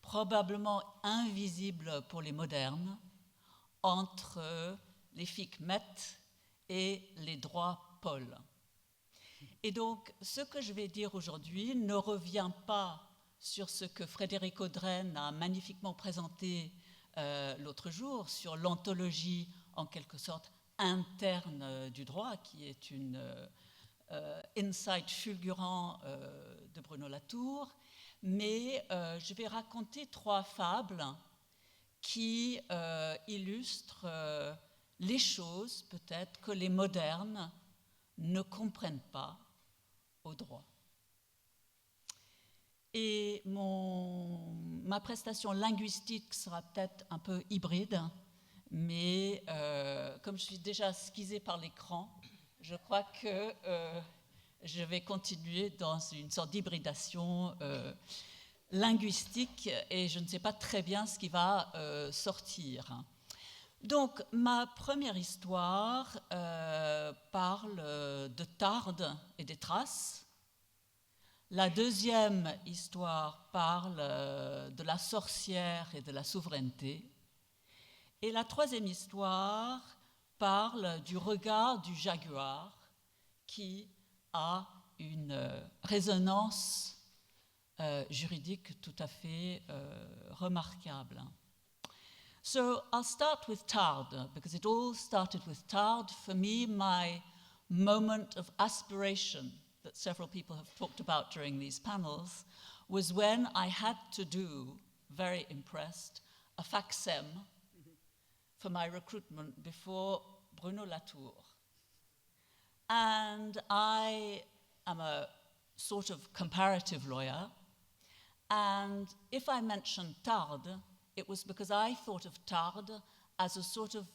Speaker 5: probablement invisibles pour les modernes entre les Fichte-Mette et les droits Paul. Et donc, ce que je vais dire aujourd'hui ne revient pas sur ce que Frédéric Audren a magnifiquement présenté l'autre jour, sur l'ontologie en quelque sorte interne du droit, qui est une insight fulgurant de Bruno Latour, mais je vais raconter 3 fables qui illustrent les choses peut-être que les modernes ne comprennent pas au droit. Et ma prestation linguistique sera peut-être un peu hybride, mais comme je suis déjà esquissée par l'écran, je crois que je vais continuer dans une sorte d'hybridation linguistique et je ne sais pas très bien ce qui va sortir. Donc, ma première histoire parle de Tarde et des Thraces. La deuxième histoire parle de la sorcière et de la souveraineté. Et la troisième histoire parle du regard du jaguar qui a une résonance juridique tout à fait remarquable. So I'll start with Tarde, because it all started with Tarde. For me, my moment of aspiration that several people have talked about during these panels was when I had to do, very impressed, a FACSEM for my recruitment before Bruno Latour. And I am a sort of comparative lawyer, and if I mentioned Tarde, it was because I thought of Tarde as a sort of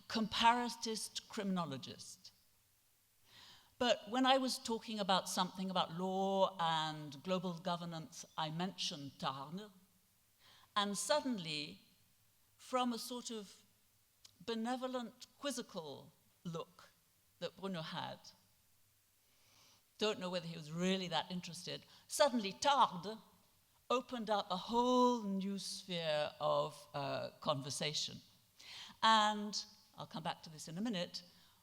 Speaker 5: comparatist criminologist. But when I was talking about something about law and global governance, I mentioned Tarde, and suddenly, from a sort of benevolent, quizzical look that Bruno had, don't know whether he was really that interested, suddenly Tarde opened up a whole new sphere of conversation. And I'll come back to this in a minute.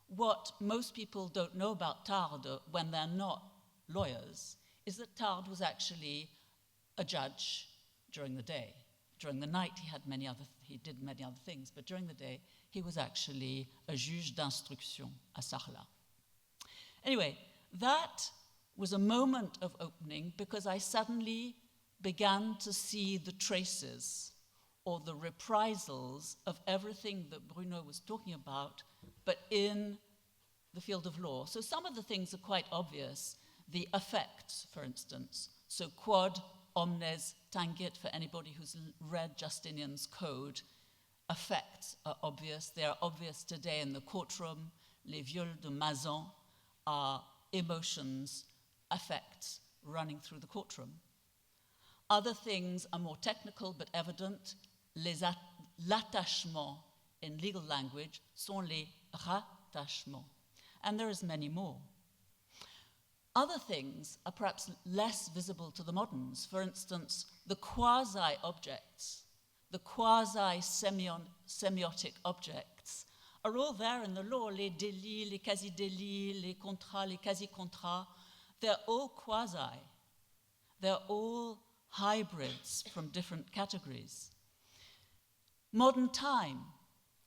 Speaker 5: What most people don't know about Tarde when they're not lawyers is that Tarde was actually a judge during the day. During the night, he did many other things, but during the day, he was actually a juge d'instruction à Sarlat. Anyway, that was a moment of opening because I suddenly began to see the traces or the reprisals of everything that Bruno was talking about, but in the field of law. So some of the things are quite obvious. The effects, for instance. So quod omnes tangit, for anybody who's read Justinian's code, effects are obvious. They are obvious today in the courtroom. Les viols de Mazan are emotions, effects running through the courtroom. Other things are more technical but evident. L'attachement in legal language sont les rattachements. And there is many more. Other things are perhaps less visible to the moderns. For instance, the quasi-objects, the quasi-semiotic objects are all there in the law. Les délits, les quasi-délits, les contrats, les quasi-contrats, they're all quasi. They're all hybrids from different categories. Modern time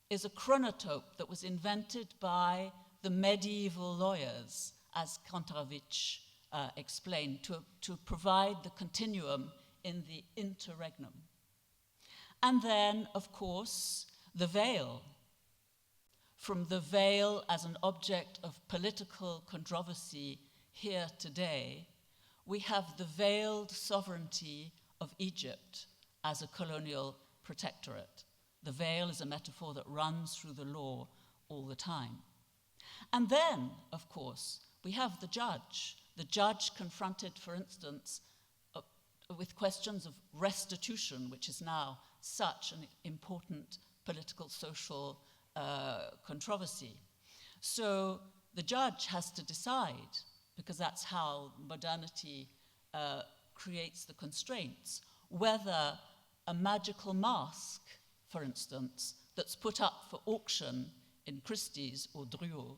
Speaker 5: is a chronotope that was invented by the medieval lawyers, as Kantarovich explained, to provide the continuum in the interregnum. And then, of course, the veil. From the veil as an object of political controversy here today, we have the veiled sovereignty of Egypt as a colonial protectorate. The veil is a metaphor that runs through the law all the time. And then, of course, we have the judge, the judge confronted, for instance, with questions of restitution, which is now such an important political, social controversy. So the judge has to decide, because that's how modernity creates the constraints, whether a magical mask, for instance, that's put up for auction in Christie's or Drouot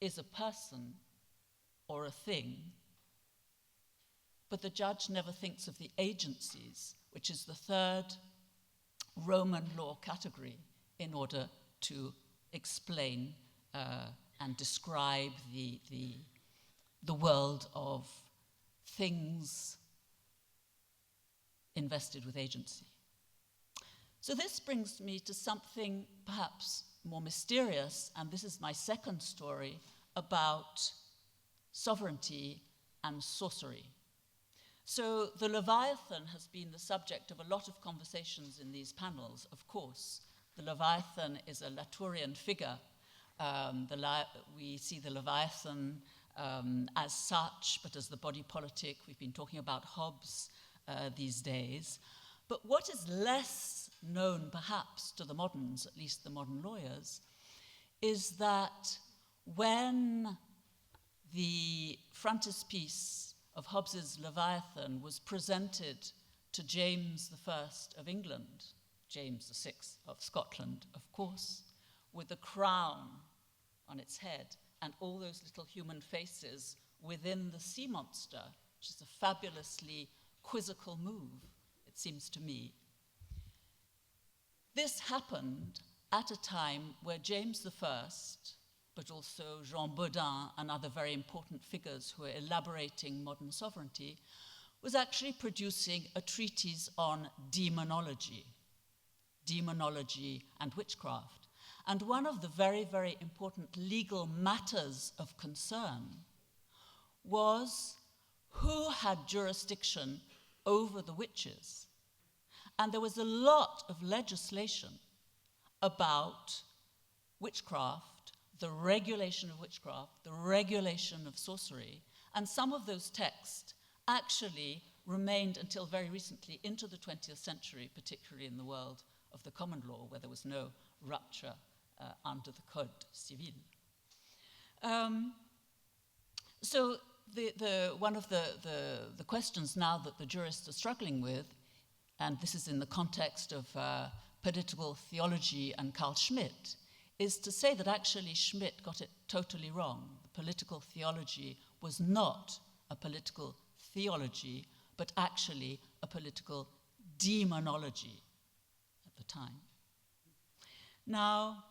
Speaker 5: is a person or a thing. But the judge never thinks of the agencies, which is the third Roman law category, in order to explain and describe the world of things invested with agency. So this brings me to something perhaps more mysterious, and this is my second story about sovereignty and sorcery. So the Leviathan has been the subject of a lot of conversations in these panels, of course. The Leviathan is a Latourian figure. We see the Leviathan as such, but as the body politic. We've been talking about Hobbes these days. But what is less known, perhaps, to the moderns, at least the modern lawyers, is that when the frontispiece of Hobbes's Leviathan was presented to James I of England, James VI of Scotland, of course, with a crown on its head and all those little human faces within the sea monster, which is a fabulously quizzical move, it seems to me. This happened at a time where James I, but also Jean Bodin and other very important figures who are elaborating modern sovereignty, was actually producing a treatise on demonology and witchcraft. And one of the very, very important legal matters of concern was who had jurisdiction over the witches. And there was a lot of legislation about witchcraft, the regulation of witchcraft, the regulation of sorcery, and some of those texts actually remained until very recently into the 20th century, particularly in the world of the common law, where there was no rupture under the Code Civil. So one of the questions now that the jurists are struggling with, and this is in the context of political theology and Carl Schmitt, is to say that actually Schmitt got it totally wrong. Political theology was not a political theology, but actually a political demonology at the time. Now,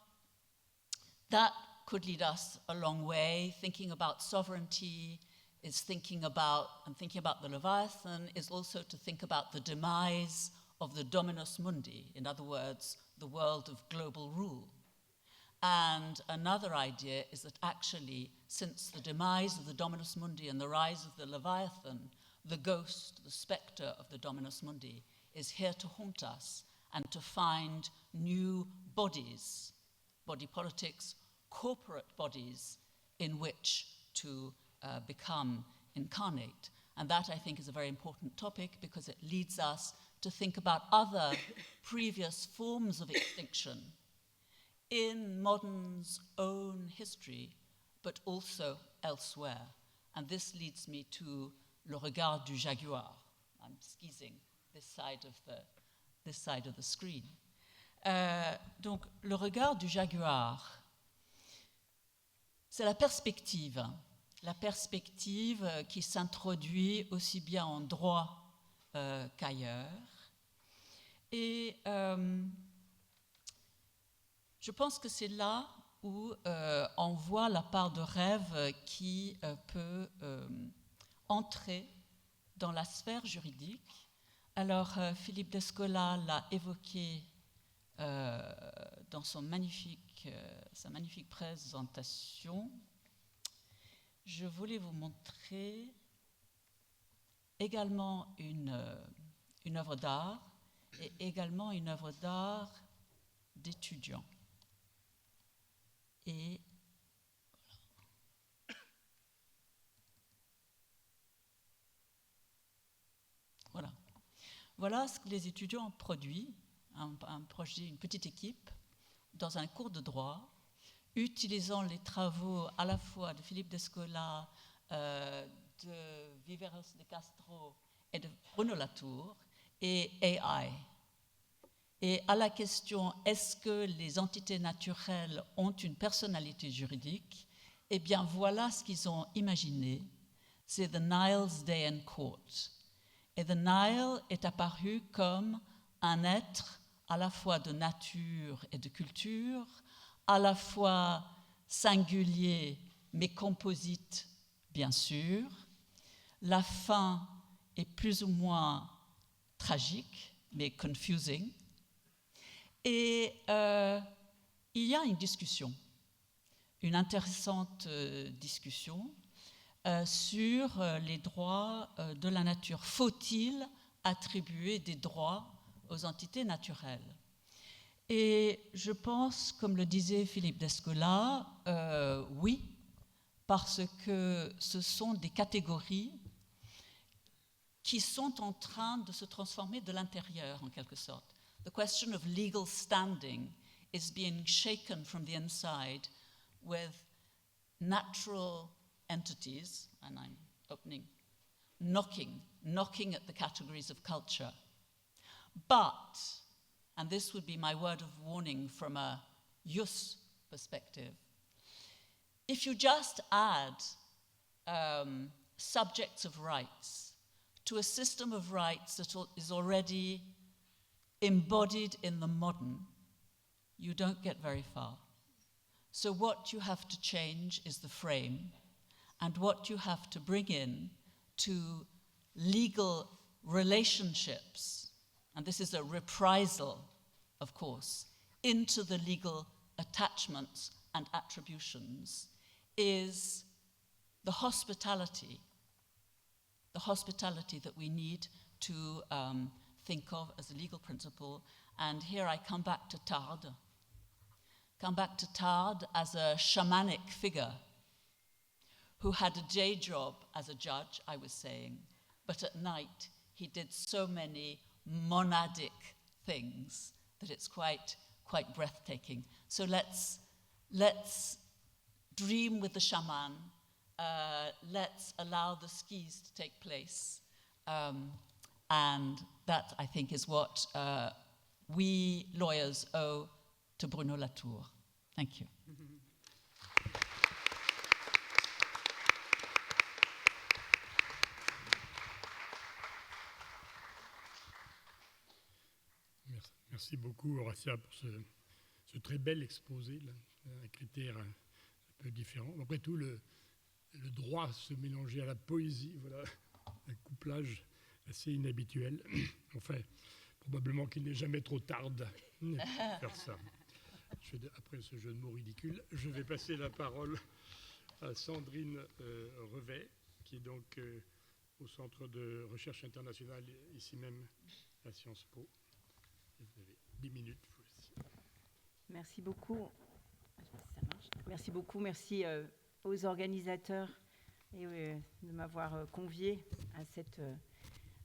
Speaker 5: that could lead us a long way. Thinking about sovereignty is thinking about the Leviathan is also to think about the demise of the dominus mundi, in other words, the world of global rule. And another idea is that actually, since the demise of the dominus mundi and the rise of the Leviathan, the ghost, the spectre of the dominus mundi is here to haunt us and to find new bodies, body politics, corporate bodies in which to become incarnate. And that, I think, is a very important topic because it leads us to think about other previous forms of extinction in modern's own history, but also elsewhere. And this leads me to Le Regard du Jaguar. I'm squeezing this side of the screen. Donc, Le Regard du Jaguar, c'est la perspective qui s'introduit aussi bien en droit qu'ailleurs. Et je pense que c'est là où on voit la part de rêve qui peut entrer dans la sphère juridique. Alors, Philippe Descola l'a évoqué dans sa magnifique présentation. Je voulais vous montrer également une œuvre d'art et également une œuvre d'art d'étudiant. Et Voilà ce que les étudiants ont produit, un projet, une petite équipe, dans un cours de droit, utilisant les travaux à la fois de Philippe Descola, de Viveros de Castro et de Bruno Latour, et AI. Et à la question « est-ce que les entités naturelles ont une personnalité juridique ?» eh bien voilà ce qu'ils ont imaginé, c'est The Nile's Day in Court. Et The Nile est apparu comme un être à la fois de nature et de culture, à la fois singulier mais composite, bien sûr. La fin est plus ou moins tragique, mais confusing. Et il y a une discussion, une intéressante discussion sur les droits de la nature. Faut-il attribuer des droits aux entités naturelles? Et je pense, comme le disait Philippe Descola, oui, parce que ce sont des catégories qui sont en train de se transformer de l'intérieur, en quelque sorte. The question of legal standing is being shaken from the inside with natural entities, and I'm knocking at the categories of culture. But, and this would be my word of warning from a jus perspective, if you just add subjects of rights to a system of rights that is already embodied in the modern, you don't get very far. So what you have to change is the frame, and what you have to bring in to legal relationships, and this is a reprisal, of course, into the legal attachments and attributions, is the hospitality that we need to think of as a legal principle. And here I come back to Tarde as a shamanic figure who had a day job as a judge, I was saying, but at night he did so many monadic things that it's quite breathtaking. So let's dream with the shaman. Let's allow the skis to take place. And that, I think, is what we lawyers owe to Bruno Latour. Thank you.
Speaker 1: Merci beaucoup, Horatia, pour ce très bel exposé, là, un critère un peu différent. Après tout, le droit se mélanger à la poésie, voilà, un couplage assez inhabituel. Enfin, probablement qu'il n'est jamais trop tard de faire ça. Après ce jeu de mots ridicule, je vais passer la parole à Sandrine Revet, qui est donc au Centre de recherche internationale, ici même à Sciences Po. Vous avez 10 minutes.
Speaker 6: Merci beaucoup. Ça marche. Merci beaucoup. Merci aux organisateurs et de m'avoir convié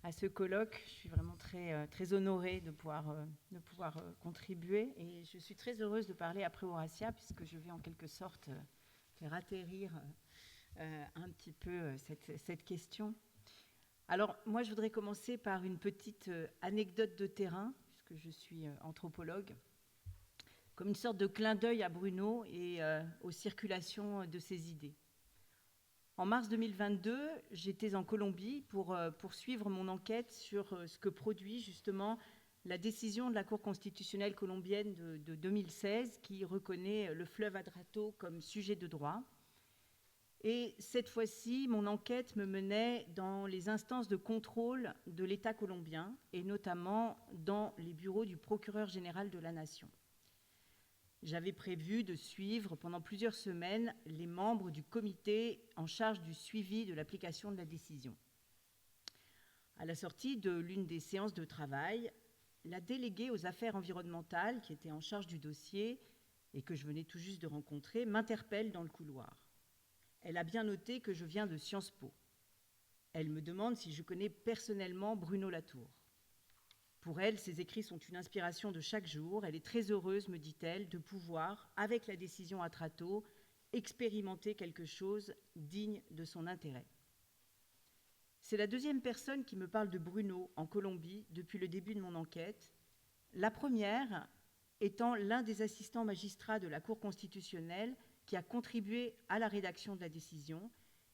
Speaker 6: à ce colloque. Je suis vraiment très honorée de pouvoir contribuer. Et je suis très heureuse de parler après Horatia, puisque je vais en quelque sorte faire atterrir un petit peu cette question. Alors, moi, je voudrais commencer par une petite anecdote de terrain, puisque je suis anthropologue, comme une sorte de clin d'œil à Bruno et aux circulations de ses idées. En mars 2022, j'étais en Colombie pour poursuivre mon enquête sur ce que produit justement la décision de la Cour constitutionnelle colombienne de 2016 qui reconnaît le fleuve Adrato comme sujet de droit. Et cette fois-ci, mon enquête me menait dans les instances de contrôle de l'État colombien et notamment dans les bureaux du procureur général de la Nation. J'avais prévu de suivre pendant plusieurs semaines les membres du comité en charge du suivi de l'application de la décision. À la sortie de l'une des séances de travail, la déléguée aux affaires environnementales, qui était en charge du dossier et que je venais tout juste de rencontrer, m'interpelle dans le couloir. Elle a bien noté que je viens de Sciences Po. Elle me demande si je connais personnellement Bruno Latour. Pour elle, ses écrits sont une inspiration de chaque jour. Elle est très heureuse, me dit-elle, de pouvoir, avec la décision Atrato, expérimenter quelque chose digne de son intérêt. C'est la deuxième personne qui me parle de Bruno en Colombie depuis le début de mon enquête. La première étant l'un des assistants magistrats de la Cour constitutionnelle qui a contribué à la rédaction de la décision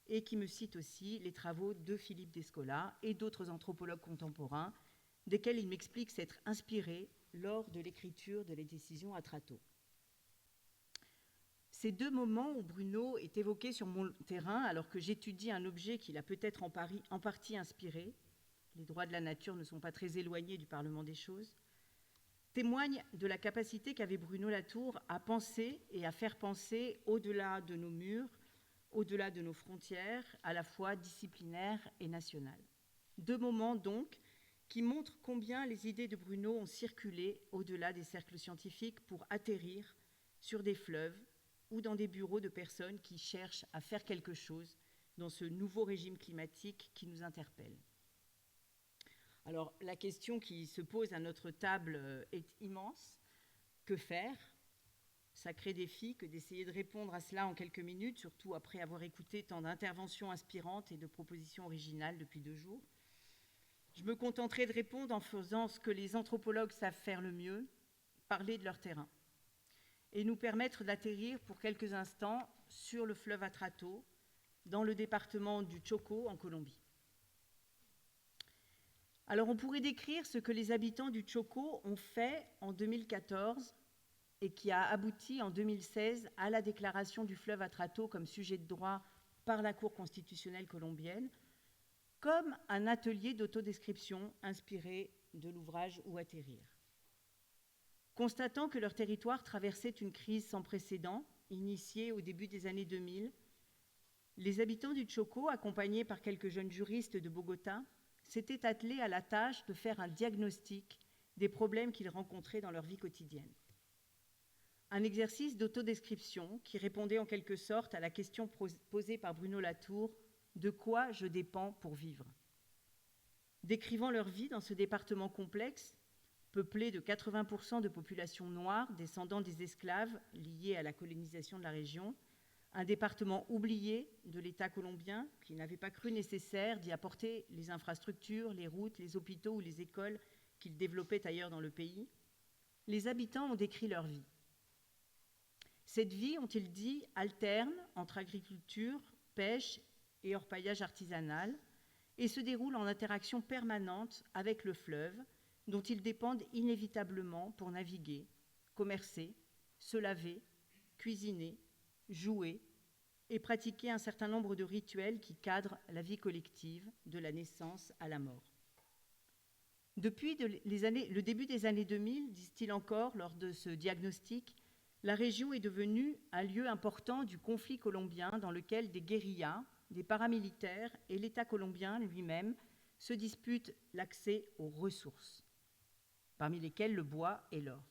Speaker 6: et qui me cite aussi les travaux de Philippe Descola et d'autres anthropologues contemporains, desquels il m'explique s'être inspiré lors de l'écriture de les décisions Atrato. Ces deux moments où Bruno est évoqué sur mon terrain alors que j'étudie un objet qu'il a peut-être en partie inspiré, les droits de la nature ne sont pas très éloignés du Parlement des choses, témoignent de la capacité qu'avait Bruno Latour à penser et à faire penser au-delà de nos murs, au-delà de nos frontières, à la fois disciplinaires et nationales. Deux moments donc qui montrent combien les idées de Bruno ont circulé au-delà des cercles scientifiques pour atterrir sur des fleuves ou dans des bureaux de personnes qui cherchent à faire quelque chose dans ce nouveau régime climatique qui nous interpelle. Alors, la question qui se pose à notre table est immense. Que faire ? Sacré défi que d'essayer de répondre à cela en quelques minutes, surtout après avoir écouté tant d'interventions inspirantes et de propositions originales depuis 2 jours. Je me contenterai de répondre en faisant ce que les anthropologues savent faire le mieux, parler de leur terrain, et nous permettre d'atterrir pour quelques instants sur le fleuve Atrato, dans le département du Chocó, en Colombie. Alors, on pourrait décrire ce que les habitants du Chocó ont fait en 2014 et qui a abouti en 2016 à la déclaration du fleuve Atrato comme sujet de droit par la Cour constitutionnelle colombienne, comme un atelier d'autodescription inspiré de l'ouvrage Où atterrir. Constatant que leur territoire traversait une crise sans précédent, initiée au début des années 2000, les habitants du Chocó, accompagnés par quelques jeunes juristes de Bogota, s'étaient attelés à la tâche de faire un diagnostic des problèmes qu'ils rencontraient dans leur vie quotidienne. Un exercice d'autodescription qui répondait en quelque sorte à la question posée par Bruno Latour « De quoi je dépends pour vivre ?» Décrivant leur vie dans ce département complexe, peuplé de 80% de population noire, descendant des esclaves liés à la colonisation de la région, un département oublié de l'État colombien qui n'avait pas cru nécessaire d'y apporter les infrastructures, les routes, les hôpitaux ou les écoles qu'il développait ailleurs dans le pays, les habitants ont décrit leur vie. Cette vie, ont-ils dit, alterne entre agriculture, pêche et orpaillage artisanal et se déroule en interaction permanente avec le fleuve dont ils dépendent inévitablement pour naviguer, commercer, se laver, cuisiner, jouer et pratiquer un certain nombre de rituels qui cadrent la vie collective de la naissance à la mort. Depuis le début des années 2000, disent-ils encore lors de ce diagnostic, la région est devenue un lieu important du conflit colombien dans lequel des guérillas, des paramilitaires et l'État colombien lui-même se disputent l'accès aux ressources, parmi lesquelles le bois et l'or.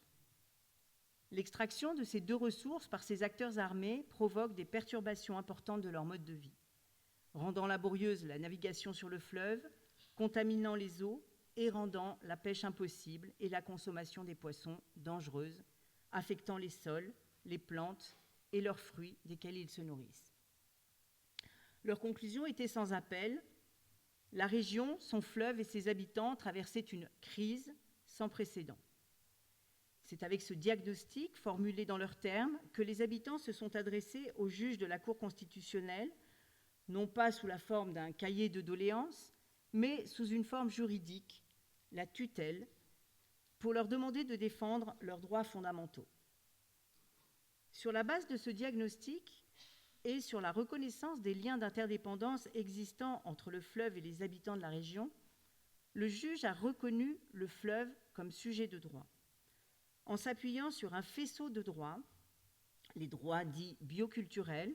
Speaker 6: L'extraction de ces deux ressources par ces acteurs armés provoque des perturbations importantes de leur mode de vie, rendant laborieuse la navigation sur le fleuve, contaminant les eaux et rendant la pêche impossible et la consommation des poissons dangereuse, affectant les sols, les plantes et leurs fruits desquels ils se nourrissent. Leur conclusion était sans appel. La région, son fleuve et ses habitants traversaient une crise sans précédent. C'est avec ce diagnostic, formulé dans leurs termes, que les habitants se sont adressés aux juges de la Cour constitutionnelle, non pas sous la forme d'un cahier de doléances, mais sous une forme juridique, la tutelle, pour leur demander de défendre leurs droits fondamentaux. Sur la base de ce diagnostic et sur la reconnaissance des liens d'interdépendance existants entre le fleuve et les habitants de la région, le juge a reconnu le fleuve comme sujet de droit, en s'appuyant sur un faisceau de droits, les droits dits bioculturels,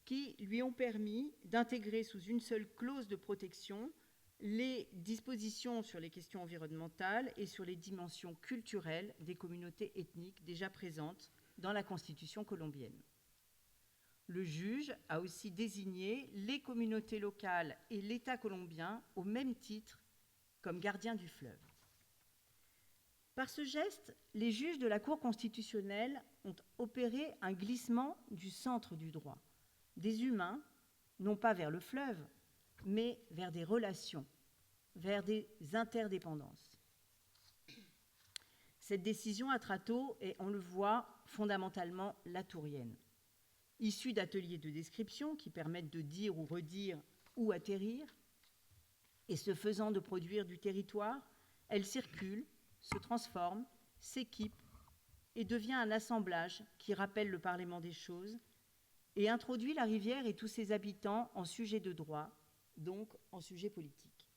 Speaker 6: qui lui ont permis d'intégrer sous une seule clause de protection les dispositions sur les questions environnementales et sur les dimensions culturelles des communautés ethniques déjà présentes dans la Constitution colombienne. Le juge a aussi désigné les communautés locales et l'État colombien au même titre comme gardiens du fleuve. Par ce geste, les juges de la Cour constitutionnelle ont opéré un glissement du centre du droit, des humains, non pas vers le fleuve, mais vers des relations, vers des interdépendances. Cette décision à Tratto est, on le voit, fondamentalement latourienne. Issue d'ateliers de description qui permettent de dire ou redire où atterrir, et ce faisant de produire du territoire, elle circule, se transforme, s'équipe et devient un assemblage qui rappelle le parlement des choses et introduit la rivière et tous ses habitants en sujet de droit, donc en sujet politique.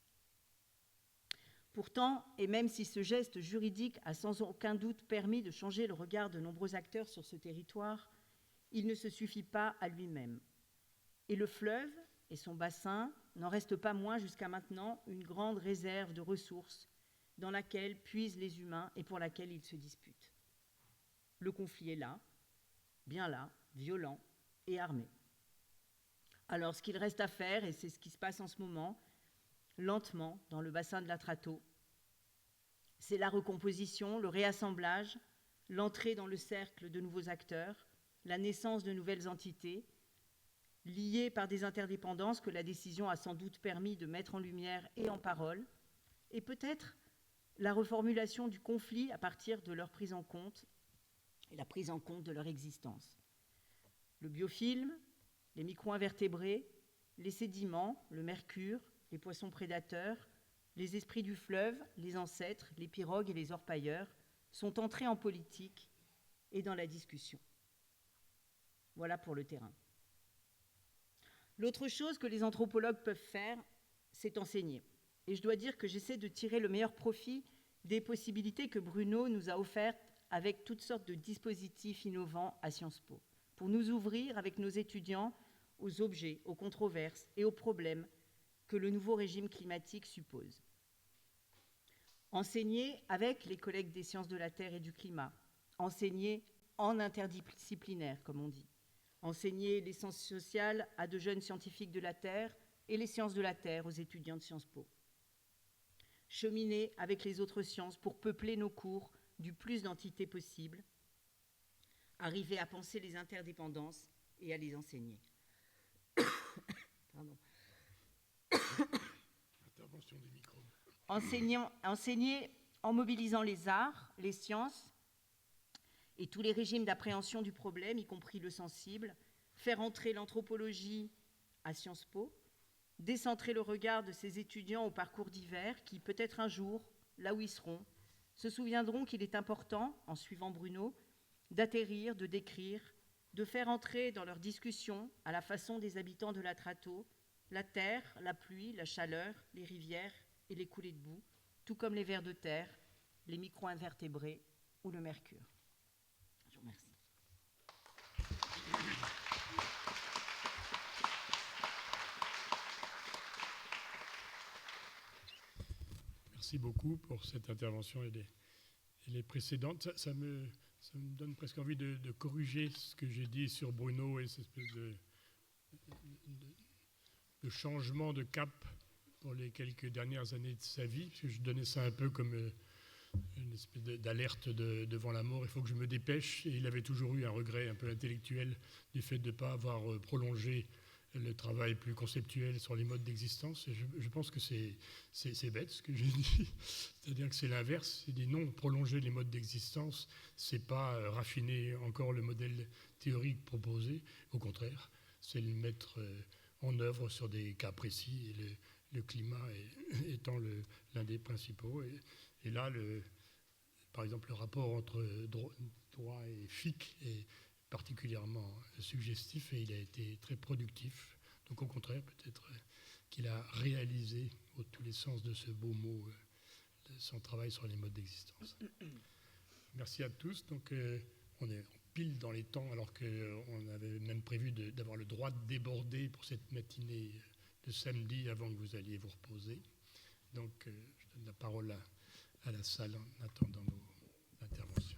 Speaker 6: Pourtant, et même si ce geste juridique a sans aucun doute permis de changer le regard de nombreux acteurs sur ce territoire, il ne se suffit pas à lui-même. Et le fleuve et son bassin n'en restent pas moins jusqu'à maintenant une grande réserve de ressources dans laquelle puisent les humains et pour laquelle ils se disputent. Le conflit est là, bien là, violent et armé. Alors ce qu'il reste à faire, et c'est ce qui se passe en ce moment, lentement, dans le bassin de la Tratto, c'est la recomposition, le réassemblage, l'entrée dans le cercle de nouveaux acteurs, la naissance de nouvelles entités, liées par des interdépendances que la décision a sans doute permis de mettre en lumière et en parole, et peut-être la reformulation du conflit à partir de leur prise en compte et la prise en compte de leur existence. Le biofilm, les micro-invertébrés, les sédiments, le mercure, les poissons prédateurs, les esprits du fleuve, les ancêtres, les pirogues et les orpailleurs sont entrés en politique et dans la discussion. Voilà pour le terrain. L'autre chose que les anthropologues peuvent faire, c'est enseigner. Et je dois dire que j'essaie de tirer le meilleur profit des possibilités que Bruno nous a offertes avec toutes sortes de dispositifs innovants à Sciences Po, pour nous ouvrir avec nos étudiants aux objets, aux controverses et aux problèmes que le nouveau régime climatique suppose. Enseigner avec les collègues des sciences de la Terre et du climat, enseigner en interdisciplinaire, comme on dit, enseigner les sciences sociales à de jeunes scientifiques de la Terre et les sciences de la Terre aux étudiants de Sciences Po. Cheminer avec les autres sciences pour peupler nos cours du plus d'entités possible, arriver à penser les interdépendances et à les enseigner. Pardon.
Speaker 1: Intervention des micros.
Speaker 6: Enseigner en mobilisant les arts, les sciences et tous les régimes d'appréhension du problème, y compris le sensible, faire entrer l'anthropologie à Sciences Po, décentrer le regard de ces étudiants au parcours divers qui, peut-être un jour, là où ils seront, se souviendront qu'il est important, en suivant Bruno, d'atterrir, de décrire, de faire entrer dans leur discussion, à la façon des habitants de la Tratto, la terre, la pluie, la chaleur, les rivières et les coulées de boue, tout comme les vers de terre, les micro-invertébrés ou le mercure. Je vous remercie.
Speaker 1: Merci beaucoup pour cette intervention et les précédentes. Ça me donne presque envie de corriger ce que j'ai dit sur Bruno et cette espèce de changement de cap pour les quelques dernières années de sa vie, parce que je donnais ça un peu comme une espèce d'alerte devant la mort. Il faut que je me dépêche. Et il avait toujours eu un regret un peu intellectuel du fait de ne pas avoir prolongé le travail plus conceptuel sur les modes d'existence. Et je pense que c'est bête ce que j'ai dit. C'est-à-dire que c'est l'inverse. Il dit non, prolonger les modes d'existence, c'est pas raffiner encore le modèle théorique proposé. Au contraire, c'est le mettre en œuvre sur des cas précis. Et le climat étant l'un des principaux. Et là, par exemple, le rapport entre droit et FIC est particulièrement suggestif et il a été très productif. Donc au contraire, peut-être qu'il a réalisé, au tous les sens de ce beau mot, son travail sur les modes d'existence. Merci à tous. Donc on est pile dans les temps alors qu'on avait même prévu d'avoir le droit de déborder pour cette matinée de samedi avant que vous alliez vous reposer. Donc je donne la parole à la salle en attendant nos interventions.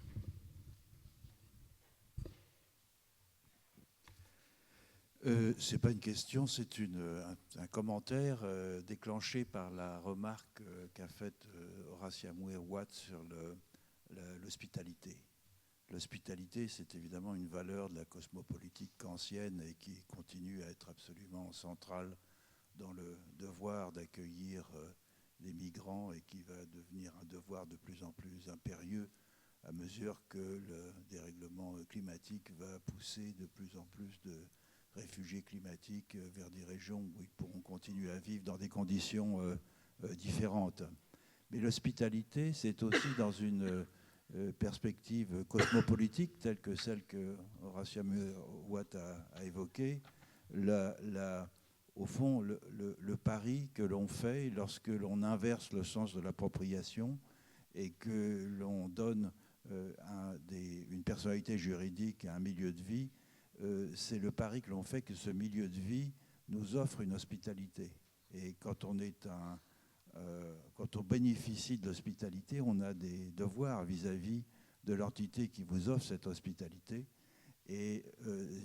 Speaker 7: C'est pas une question, c'est un commentaire déclenché par la remarque qu'a faite Horacia Mouer-Watt sur l'hospitalité. L'hospitalité, c'est évidemment une valeur de la cosmopolitique kantienne et qui continue à être absolument centrale dans le devoir d'accueillir les migrants et qui va devenir un devoir de plus en plus impérieux à mesure que le dérèglement climatique va pousser de plus en plus de réfugiés climatiques vers des régions où ils pourront continuer à vivre dans des conditions différentes. Mais l'hospitalité, c'est aussi dans une perspective cosmopolitique telle que celle que Horatia Muat a évoquée, au fond, le pari que l'on fait lorsque l'on inverse le sens de l'appropriation et que l'on donne une personnalité juridique à un milieu de vie, c'est le pari que l'on fait que ce milieu de vie nous offre une hospitalité. Et quand on bénéficie de l'hospitalité, on a des devoirs vis-à-vis de l'entité qui vous offre cette hospitalité. Et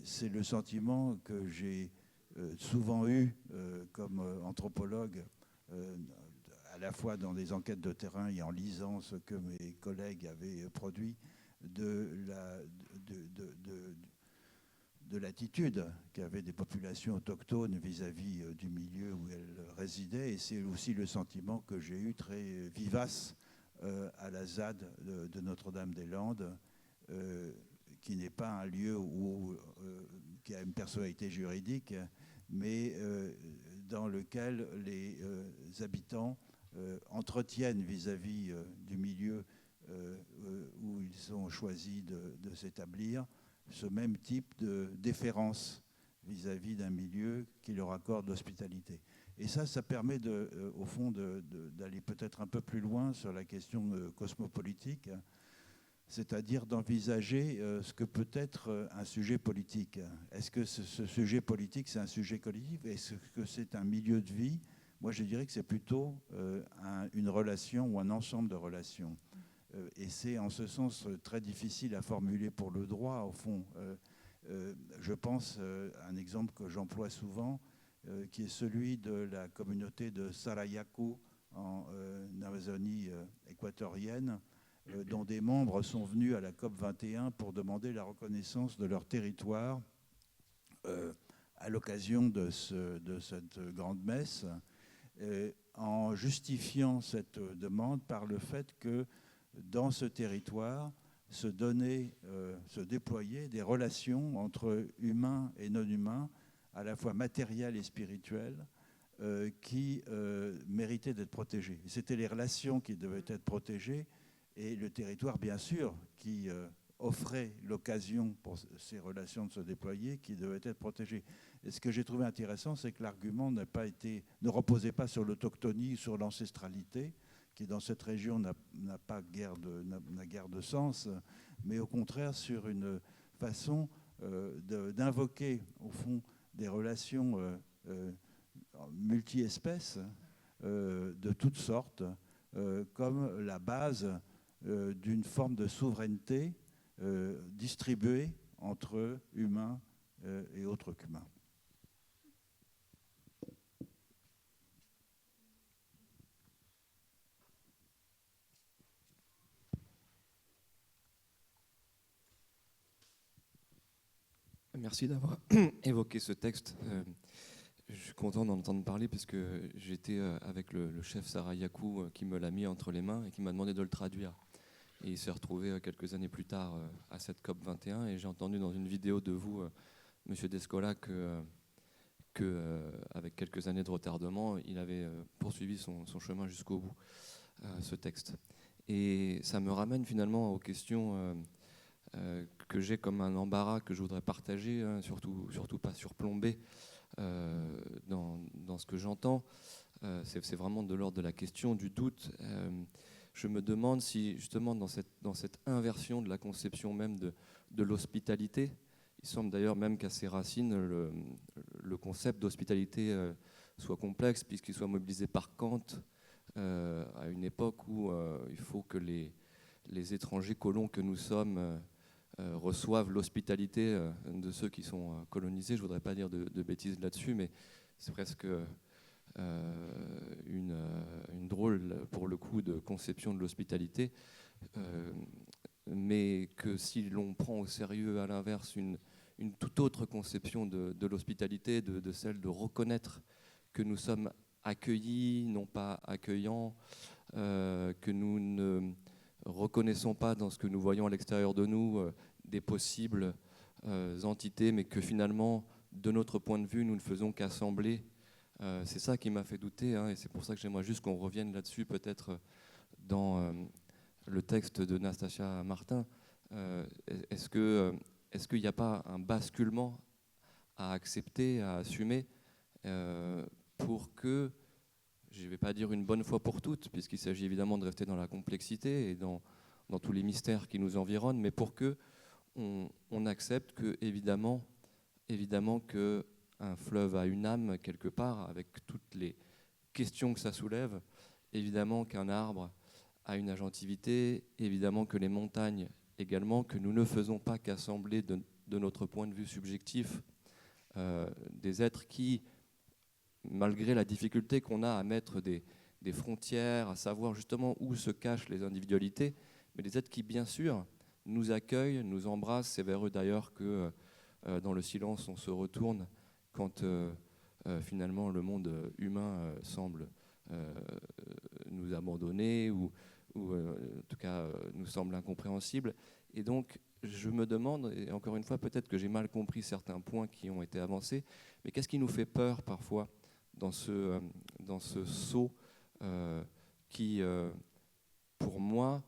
Speaker 7: c'est le sentiment que j'ai souvent eu comme anthropologue, à la fois dans des enquêtes de terrain et en lisant ce que mes collègues avaient produit, de l'attitude qu'avaient des populations autochtones vis-à-vis du milieu où elles résidaient. Et c'est aussi le sentiment que j'ai eu très vivace à la ZAD de Notre-Dame-des-Landes, qui n'est pas un lieu qui a une personnalité juridique, mais dans lequel les habitants entretiennent vis-à-vis du milieu où ils ont choisi de s'établir ce même type de déférence vis-à-vis d'un milieu qui leur accorde l'hospitalité. Et ça permet au fond d'aller peut-être un peu plus loin sur la question cosmopolitique, c'est-à-dire d'envisager ce que peut être un sujet politique. Est-ce que ce sujet politique, c'est un sujet collectif? Est-ce que c'est un milieu de vie? Moi, je dirais que c'est plutôt une relation ou un ensemble de relations. Et c'est en ce sens très difficile à formuler pour le droit, au fond. Je pense à un exemple que j'emploie souvent, qui est celui de la communauté de Sarayaku en Amazonie équatorienne, dont des membres sont venus à la COP21 pour demander la reconnaissance de leur territoire à l'occasion de cette grande messe, en justifiant cette demande par le fait que dans ce territoire se déployaient des relations entre humains et non-humains, à la fois matérielles et spirituelles, qui méritaient d'être protégées. C'était les relations qui devaient être protégées, et le territoire, bien sûr, qui offrait l'occasion pour ces relations de se déployer, qui devait être protégé. Et ce que j'ai trouvé intéressant, c'est que l'argument ne reposait pas sur l'autochtonie, sur l'ancestralité, qui dans cette région n'a guère de sens, mais au contraire sur une façon d'invoquer, au fond, des relations multi-espèces de toutes sortes, comme la base d'une forme de souveraineté distribuée entre humains et autres qu'humains.
Speaker 8: Merci d'avoir évoqué ce texte. Je suis content d'en entendre parler parce que j'étais avec le chef Sarayaku qui me l'a mis entre les mains et qui m'a demandé de le traduire. Et il s'est retrouvé quelques années plus tard à cette COP 21 et j'ai entendu dans une vidéo de vous, Monsieur Descola, que avec quelques années de retardement, il avait poursuivi son chemin jusqu'au bout, ce texte. Et ça me ramène finalement aux questions que j'ai comme un embarras que je voudrais partager, surtout pas surplomber dans ce que j'entends. C'est vraiment de l'ordre de la question du doute. Je me demande si justement dans cette inversion de la conception même de l'hospitalité, il semble d'ailleurs même qu'à ses racines, le concept d'hospitalité soit complexe puisqu'il soit mobilisé par Kant à une époque où il faut que les étrangers colons que nous sommes reçoivent l'hospitalité de ceux qui sont colonisés. Je ne voudrais pas dire de bêtises là-dessus, mais c'est presque une drôle, pour le coup, de conception de l'hospitalité. mais que si l'on prend au sérieux, à l'inverse, une toute autre conception de l'hospitalité, de celle de reconnaître que nous sommes accueillis, non pas accueillants, que nous ne reconnaissons pas dans ce que nous voyons à l'extérieur de nous des possibles entités, mais que finalement, de notre point de vue, nous ne faisons qu'assembler. C'est ça qui m'a fait douter, hein, et c'est pour ça que j'aimerais juste qu'on revienne là-dessus, peut-être dans le texte de Nastasia Martin. Est-ce qu'il n'y a pas un basculement à accepter, à assumer, pour que, je ne vais pas dire une bonne fois pour toutes, puisqu'il s'agit évidemment de rester dans la complexité et dans tous les mystères qui nous environnent, mais pour que on accepte que, évidemment qu'un fleuve a une âme quelque part, avec toutes les questions que ça soulève, évidemment qu'un arbre a une agentivité, évidemment que les montagnes également, que nous ne faisons pas qu'assembler de notre point de vue subjectif des êtres qui, malgré la difficulté qu'on a à mettre des frontières, à savoir justement où se cachent les individualités, mais des êtres qui, bien sûr, nous accueillent, nous embrassent. C'est vers eux d'ailleurs que, dans le silence, on se retourne quand finalement le monde humain semble nous abandonner ou en tout cas nous semble incompréhensible. Et donc, je me demande, et encore une fois, peut-être que j'ai mal compris certains points qui ont été avancés, mais qu'est-ce qui nous fait peur parfois dans ce saut qui, pour moi,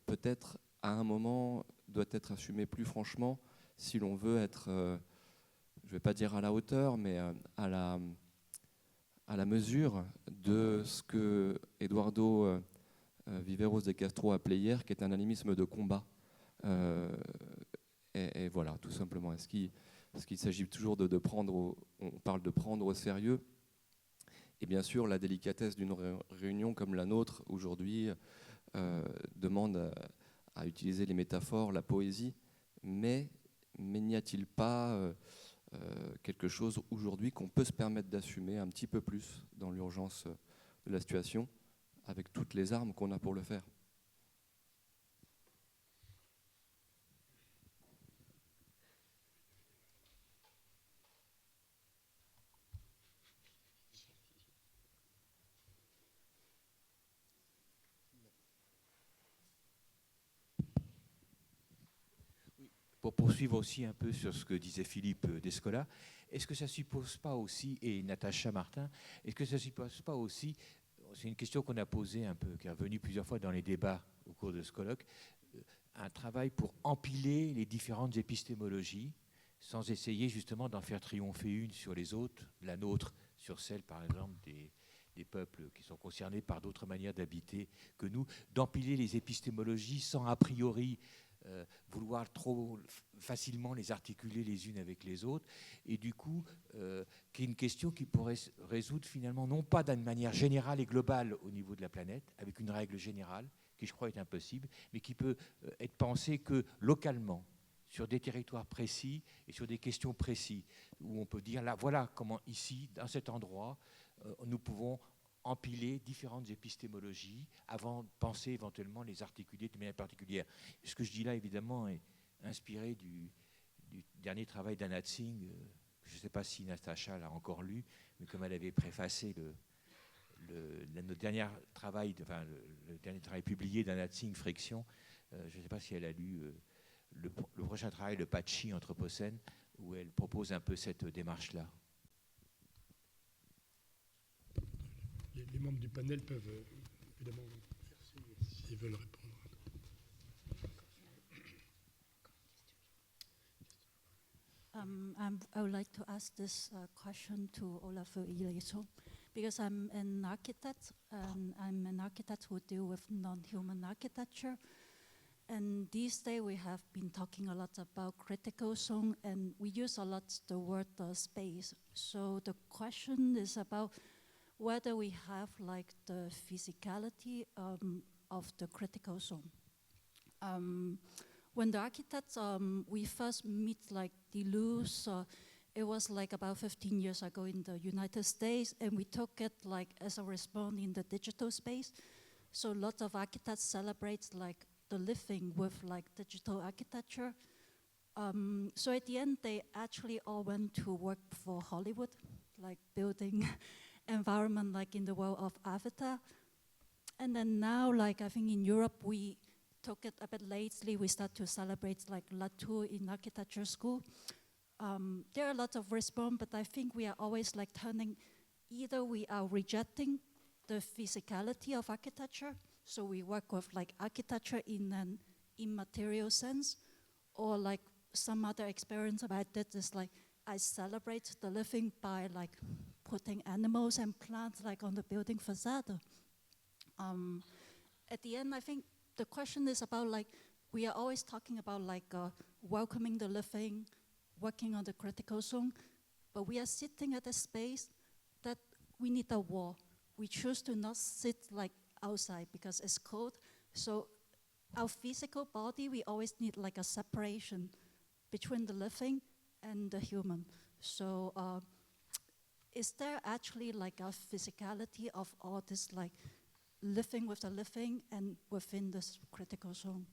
Speaker 8: peut-être à un moment doit être assumé plus franchement si l'on veut être, je ne vais pas dire à la hauteur, mais à la mesure de ce que Eduardo Viveros de Castro appelait hier, qui est un animisme de combat. Et voilà, tout simplement. Est-ce qu'il s'agit toujours de prendre, on parle de prendre au sérieux, et bien sûr la délicatesse d'une réunion comme la nôtre aujourd'hui demande à utiliser les métaphores, la poésie, mais n'y a-t-il pas quelque chose aujourd'hui qu'on peut se permettre d'assumer un petit peu plus dans l'urgence de la situation, avec toutes les armes qu'on a pour le faire?
Speaker 9: Pour poursuivre aussi un peu sur ce que disait Philippe Descola, est-ce que ça ne suppose pas aussi, et Natacha Martin, est-ce que ça ne suppose pas aussi, c'est une question qu'on a posée un peu, qui est revenue plusieurs fois dans les débats au cours de ce colloque, un travail pour empiler les différentes épistémologies, sans essayer justement d'en faire triompher une sur les autres, la nôtre sur celle par exemple des peuples qui sont concernés par d'autres manières d'habiter que nous, d'empiler les épistémologies sans a priori vouloir trop facilement les articuler les unes avec les autres, et du coup, qui est une question qui pourrait se résoudre finalement, non pas d'une manière générale et globale au niveau de la planète, avec une règle générale, qui je crois est impossible, mais qui peut être pensée que localement, sur des territoires précis et sur des questions précises, où on peut dire, là, voilà comment ici, dans cet endroit, nous pouvons empiler différentes épistémologies avant de penser éventuellement les articuler de manière particulière. Ce que je dis là, évidemment, est inspiré du dernier travail d'Anat Singh. Je ne sais pas si Natasha l'a encore lu, mais comme elle avait préfacé notre dernier travail, le dernier travail publié d'Anat Singh, Friction, je ne sais pas si elle a lu le prochain travail, le Pachi Anthropocène, où elle propose un peu cette démarche-là.
Speaker 1: Les membres du panel peuvent évidemment faire signe s'ils veulent répondre.
Speaker 10: I would like to ask this question to Olafur Eliasson, because I'm an architect, and I'm an architect who deal with non-human architecture. And these days we have been talking a lot about critical zone, and we use a lot the word space. So the question is about whether we have like the physicality of the critical zone. When the architects, we first meet like Deleuze, it was like about 15 years ago in the United States, and we took it like as a response in the digital space. So a lot of architects celebrate like the living with like digital architecture. So at the end, they actually all went to work for Hollywood, like building environment like in the world of Avatar. And then now, like I think in Europe, we took it a bit lately. We start to celebrate like Latour in architecture school. There are a lot of response, but I think we are always like turning, either we are rejecting the physicality of architecture, so we work with like architecture in an immaterial sense, or like some other experience about that is like I celebrate the living by like putting animals and plants like on the building facade. At the end, I think the question is about like, we are always talking about like welcoming the living, working on the critical zone, but we are sitting at a space that we need a wall. We choose to not sit like outside because it's cold. So our physical body, we always need like a separation between the living and the human. So is there actually like a physicality of all this like living with the living and within this critical zone?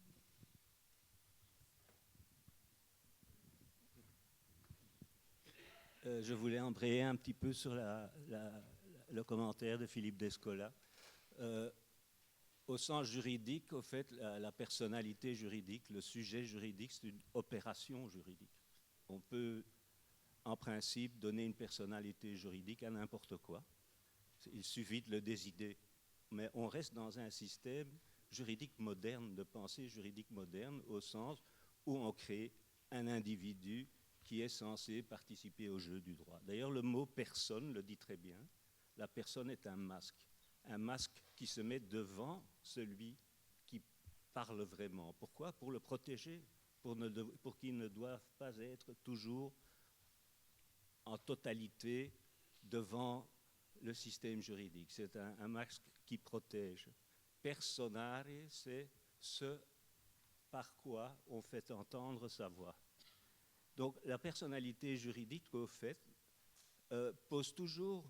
Speaker 11: Je voulais embrayer un petit peu sur le commentaire de Philippe Descola. Au sens juridique, au fait, la personnalité juridique, le sujet juridique, c'est une opération juridique. On peut, en principe, donner une personnalité juridique à n'importe quoi. Il suffit de le décider. Mais on reste dans un système juridique moderne, de pensée juridique moderne, au sens où on crée un individu qui est censé participer au jeu du droit. D'ailleurs, le mot « personne » le dit très bien. La personne est un masque qui se met devant celui qui parle vraiment. Pourquoi? Pour le protéger, pour qu'il ne doive pas être toujours en totalité devant le système juridique. C'est un masque qui protège. Personare, c'est ce par quoi on fait entendre sa voix. Donc la personnalité juridique, au fait, pose toujours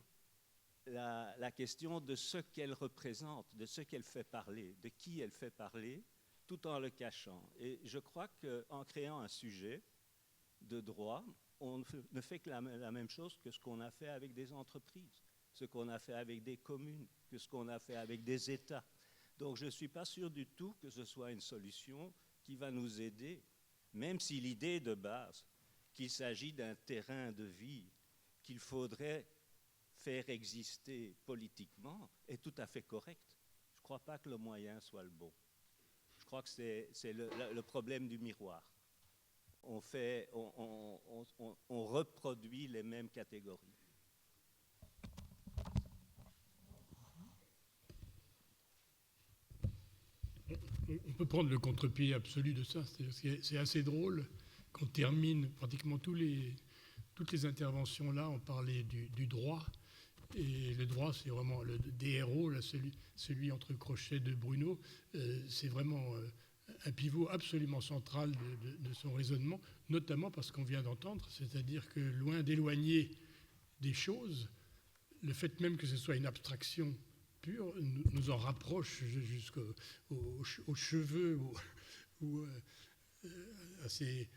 Speaker 11: la question de ce qu'elle représente, de ce qu'elle fait parler, de qui elle fait parler, tout en le cachant. Et je crois qu'en créant un sujet de droit, on ne fait que la même chose que ce qu'on a fait avec des entreprises, ce qu'on a fait avec des communes, que ce qu'on a fait avec des États. Donc je ne suis pas sûr du tout que ce soit une solution qui va nous aider, même si l'idée de base, qu'il s'agit d'un terrain de vie qu'il faudrait faire exister politiquement, est tout à fait correcte. Je ne crois pas que le moyen soit le bon. Je crois que c'est le problème du miroir. On reproduit les mêmes catégories.
Speaker 1: On peut prendre le contre-pied absolu de ça. C'est assez drôle qu'on termine pratiquement toutes les interventions là, on parlait du droit. Et le droit, c'est vraiment le DRO, là, celui entre crochets de Bruno. C'est vraiment un pivot absolument central de son raisonnement, notamment parce qu'on vient d'entendre, c'est-à-dire que loin d'éloigner des choses, le fait même que ce soit une abstraction pure nous en rapproche jusqu'aux cheveux ou à ces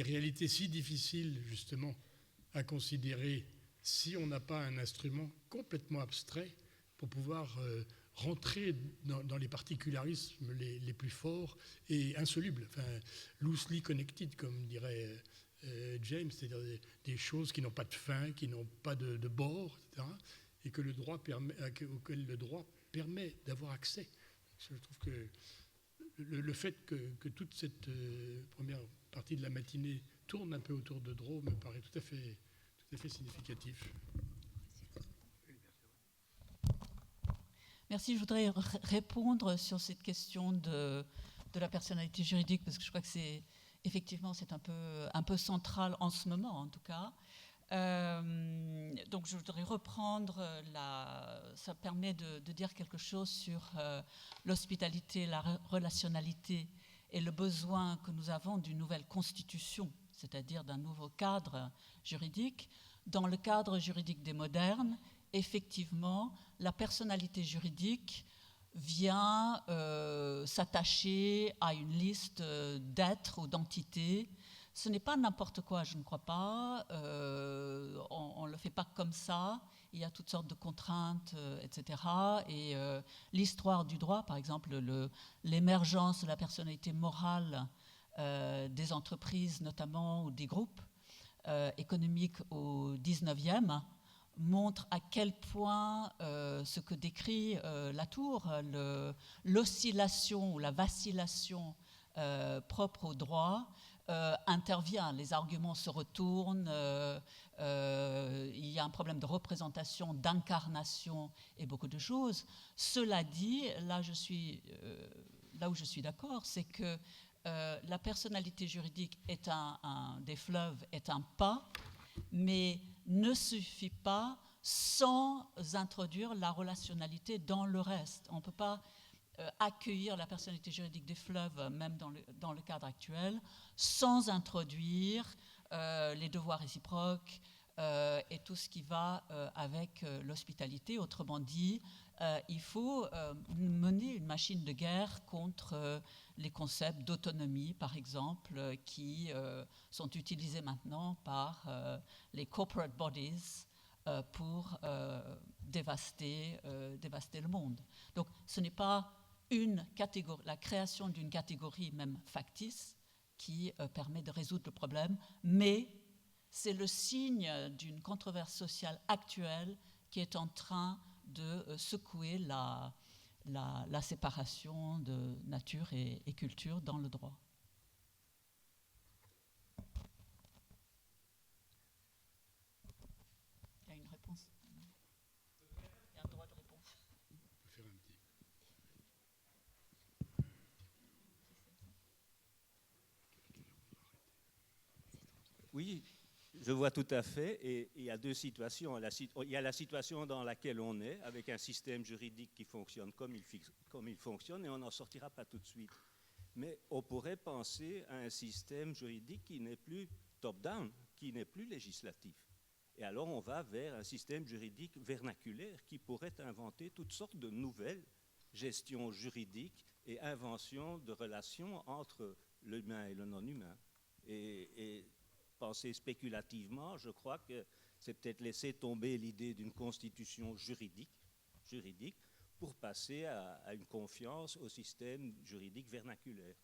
Speaker 1: réalités si difficiles justement à considérer si on n'a pas un instrument complètement abstrait pour pouvoir rentrer dans les particularismes les plus forts et insolubles, enfin loosely connected comme dirait James, c'est-à-dire des choses qui n'ont pas de fin, qui n'ont pas de bord, etc., et que auquel le droit permet d'avoir accès. Je trouve que le fait que toute cette première partie de la matinée tourne un peu autour de droit me paraît tout à fait significatif.
Speaker 5: Merci. Je voudrais répondre sur cette question de la personnalité juridique, parce que je crois que c'est un peu central en ce moment, en tout cas. Donc je voudrais reprendre, ça permet de dire quelque chose sur l'hospitalité, la relationnalité et le besoin que nous avons d'une nouvelle constitution, c'est-à-dire d'un nouveau cadre juridique. Dans le cadre juridique des modernes, effectivement, la personnalité juridique vient s'attacher à une liste d'êtres ou d'entités. Ce n'est pas n'importe quoi, je ne crois pas. On ne le fait pas comme ça. Il y a toutes sortes de contraintes, etc. Et l'histoire du droit, par exemple, l'émergence de la personnalité morale des entreprises, notamment, ou des groupes économiques au 19e, montre à quel point ce que décrit Latour, l'oscillation ou la vacillation propre au droit, intervient. Les arguments se retournent, il y a un problème de représentation, d'incarnation et beaucoup de choses. Cela dit, là où je suis d'accord, c'est que la personnalité juridique est des fleuves est un pas, mais ne suffit pas sans introduire la relationnalité dans le reste. On ne peut pas accueillir la personnalité juridique des fleuves, même dans le cadre actuel, sans introduire les devoirs réciproques et tout ce qui va avec l'hospitalité. Autrement dit, il faut mener une machine de guerre contre les concepts d'autonomie, par exemple, qui sont utilisés maintenant par les corporate bodies pour dévaster le monde. Donc ce n'est pas la création d'une catégorie même factice qui permet de résoudre le problème, mais c'est le signe d'une controverse sociale actuelle qui est en train de secouer la séparation de nature et culture dans le droit. Il y a une réponse? Il y a un droit de réponse.
Speaker 1: On peut faire un petit.
Speaker 11: Oui, je vois tout à fait. Et il y a deux situations. Il y a la situation dans laquelle on est, avec un système juridique qui fonctionne comme il fonctionne, et on n'en sortira pas tout de suite. Mais on pourrait penser à un système juridique qui n'est plus top-down, qui n'est plus législatif. Et alors on va vers un système juridique vernaculaire qui pourrait inventer toutes sortes de nouvelles gestions juridiques et inventions de relations entre l'humain et le non-humain. Et penser spéculativement, je crois que c'est peut-être laisser tomber l'idée d'une constitution juridique pour passer à une confiance au système juridique vernaculaire.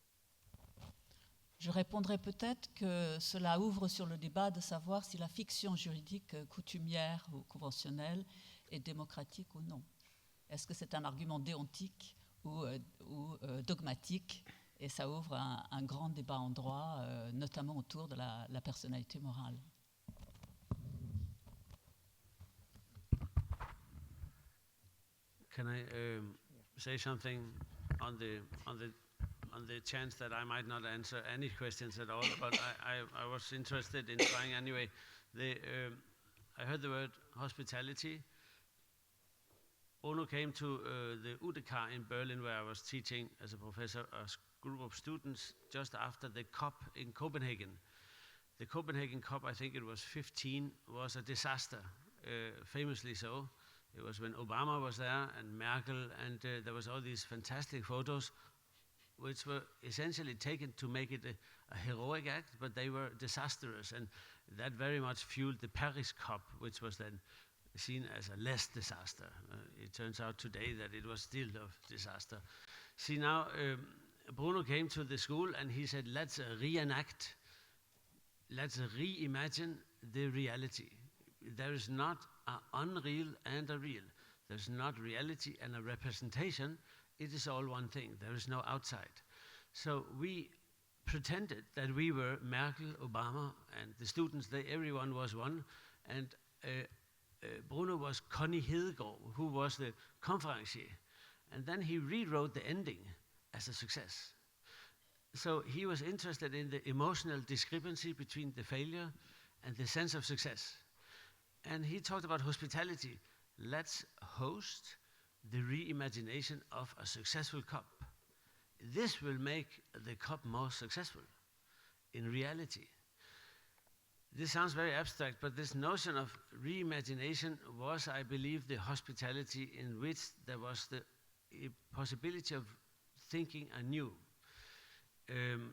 Speaker 5: Je répondrai peut-être que cela ouvre sur le débat de savoir si la fiction juridique coutumière ou conventionnelle est démocratique ou non. Est-ce que c'est un argument déontique ou dogmatique? Et ça ouvre un grand débat en droit, notamment autour de la personnalité morale.
Speaker 3: Can I say something on the chance that I might not answer any questions at all? But I was interested in trying anyway. I heard the word hospitality. Bruno came to the UDK in Berlin, where I was teaching as a professor, a group of students just after the COP in Copenhagen. The Copenhagen COP, I think it was 15, was a disaster, famously so. It was when Obama was there and Merkel, and there was all these fantastic photos which were essentially taken to make it a heroic act, but they were disastrous, and that very much fueled the Paris COP, which was then seen as a less disaster. It turns out today that it was still a disaster. See, now Bruno came to the school and he said, let's reenact, let's reimagine the reality. There is not an unreal and a real. There's not reality and a representation. It is all one thing. There is no outside. So we pretended that we were Merkel, Obama, and the students, everyone was one. And Bruno was Connie Hedegaard, who was the conferencier. And then he rewrote the ending as a success. So he was interested in the emotional discrepancy between the failure and the sense of success. And he talked about hospitality. Let's host the reimagination of a successful COP. This will make the COP more successful in reality. This sounds very abstract, but this notion of reimagination was, I believe, the hospitality in which there was the possibility of thinking anew.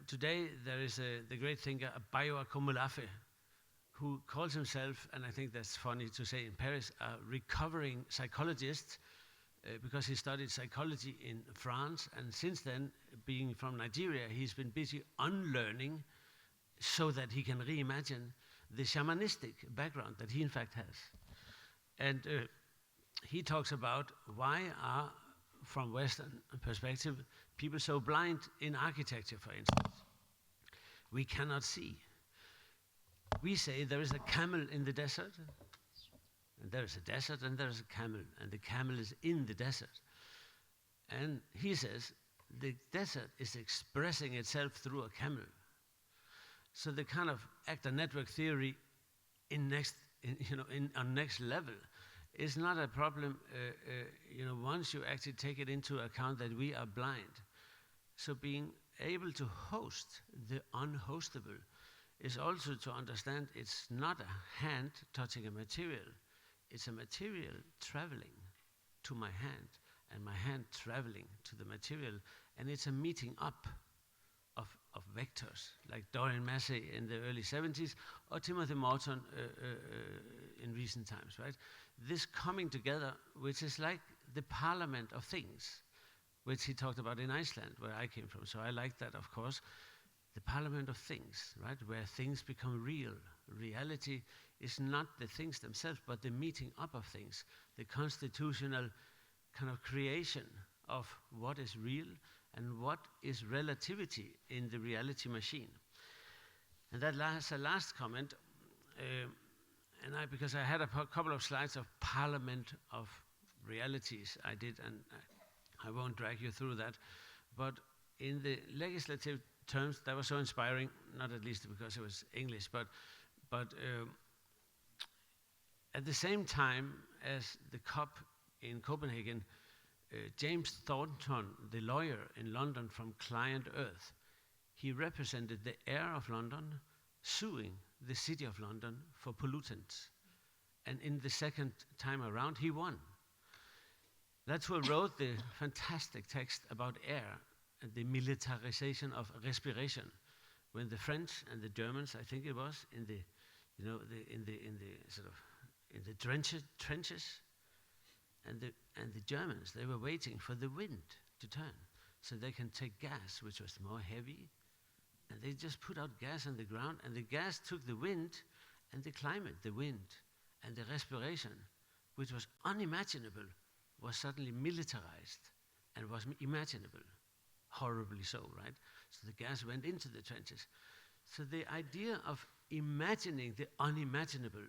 Speaker 3: Today there is the great thinker Bayo Akomolafe, who calls himself, and I think that's funny to say in Paris, a recovering psychologist, because he studied psychology in France, and since then, being from Nigeria, he's been busy unlearning so that he can reimagine the shamanistic background that he in fact has. And he talks about why are, from Western perspective, people so blind in architecture, for instance. We cannot see. We say there is a camel in the desert, and there is a desert and there is a camel, and the camel is in the desert. And he says the desert is expressing itself through a camel. So the kind of actor network theory on next level is not a problem, once you actually take it into account that we are blind. So being able to host the unhostable is also to understand it's not a hand touching a material, it's a material traveling to my hand, and my hand traveling to the material, and it's a meeting up of vectors, like Dorian Massey in the early 70s, or Timothy Morton in recent times, right? This coming together, which is like the parliament of things, which he talked about in Iceland, where I came from. So I like that, of course. The parliament of things, right? Where things become real. Reality is not the things themselves, but the meeting up of things, the constitutional kind of creation of what is real and what is relativity in the reality machine. And that last comment, because I had a couple of slides of parliament of realities I did, and I won't drag you through that, but in the legislative terms, that was so inspiring, not at least because it was English, but at the same time as the COP in Copenhagen, James Thornton, the lawyer in London from Client Earth, he represented the Air of London suing the City of London for pollutants. And in the second time around, he won. That's who wrote the fantastic text about air and the militarization of respiration. When the French and the Germans, I think it was, in the trenches, and the Germans, they were waiting for the wind to turn so they can take gas, which was more heavy, and they just put out gas on the ground, and the gas took the wind and the climate, the wind and the respiration, which was unimaginable, was suddenly militarized and was imaginable, horribly so, right? So the gas went into the trenches. So the idea of imagining the unimaginable,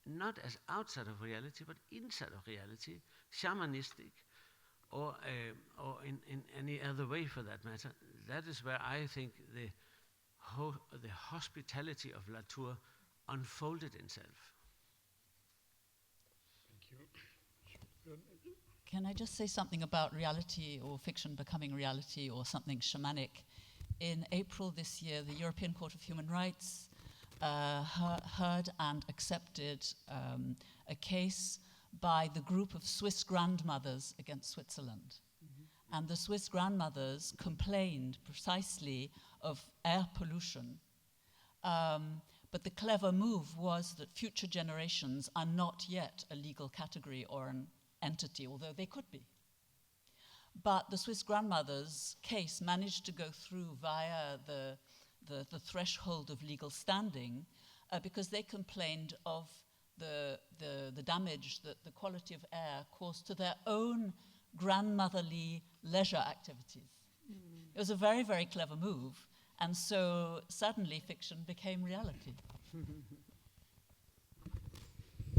Speaker 3: not as outside of reality, but inside of reality, shamanistic, or in any other way for that matter, that is where I think the hospitality of Latour unfolded itself.
Speaker 1: Thank you.
Speaker 5: Can I just say something about reality or fiction becoming reality or something shamanic? In April this year, the European Court of Human Rights heard and accepted a case by the group of Swiss grandmothers against Switzerland. Mm-hmm. And the Swiss grandmothers complained precisely of air pollution. But the clever move was that future generations are not yet a legal category or an entity, although they could be. But the Swiss grandmothers' case managed to go through via the threshold of legal standing because they complained of the damage that the quality of air caused to their own grandmotherly leisure activities. Mm. It was a very, very clever move, and so suddenly fiction became reality.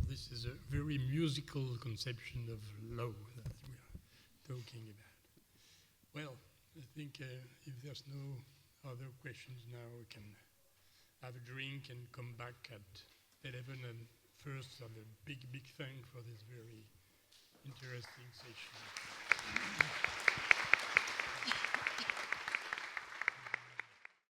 Speaker 1: This is a very musical conception of law that we are talking about. Well, I think if there's no other questions now, we can have a drink and come back at 11. And first, a big thank for this very interesting session.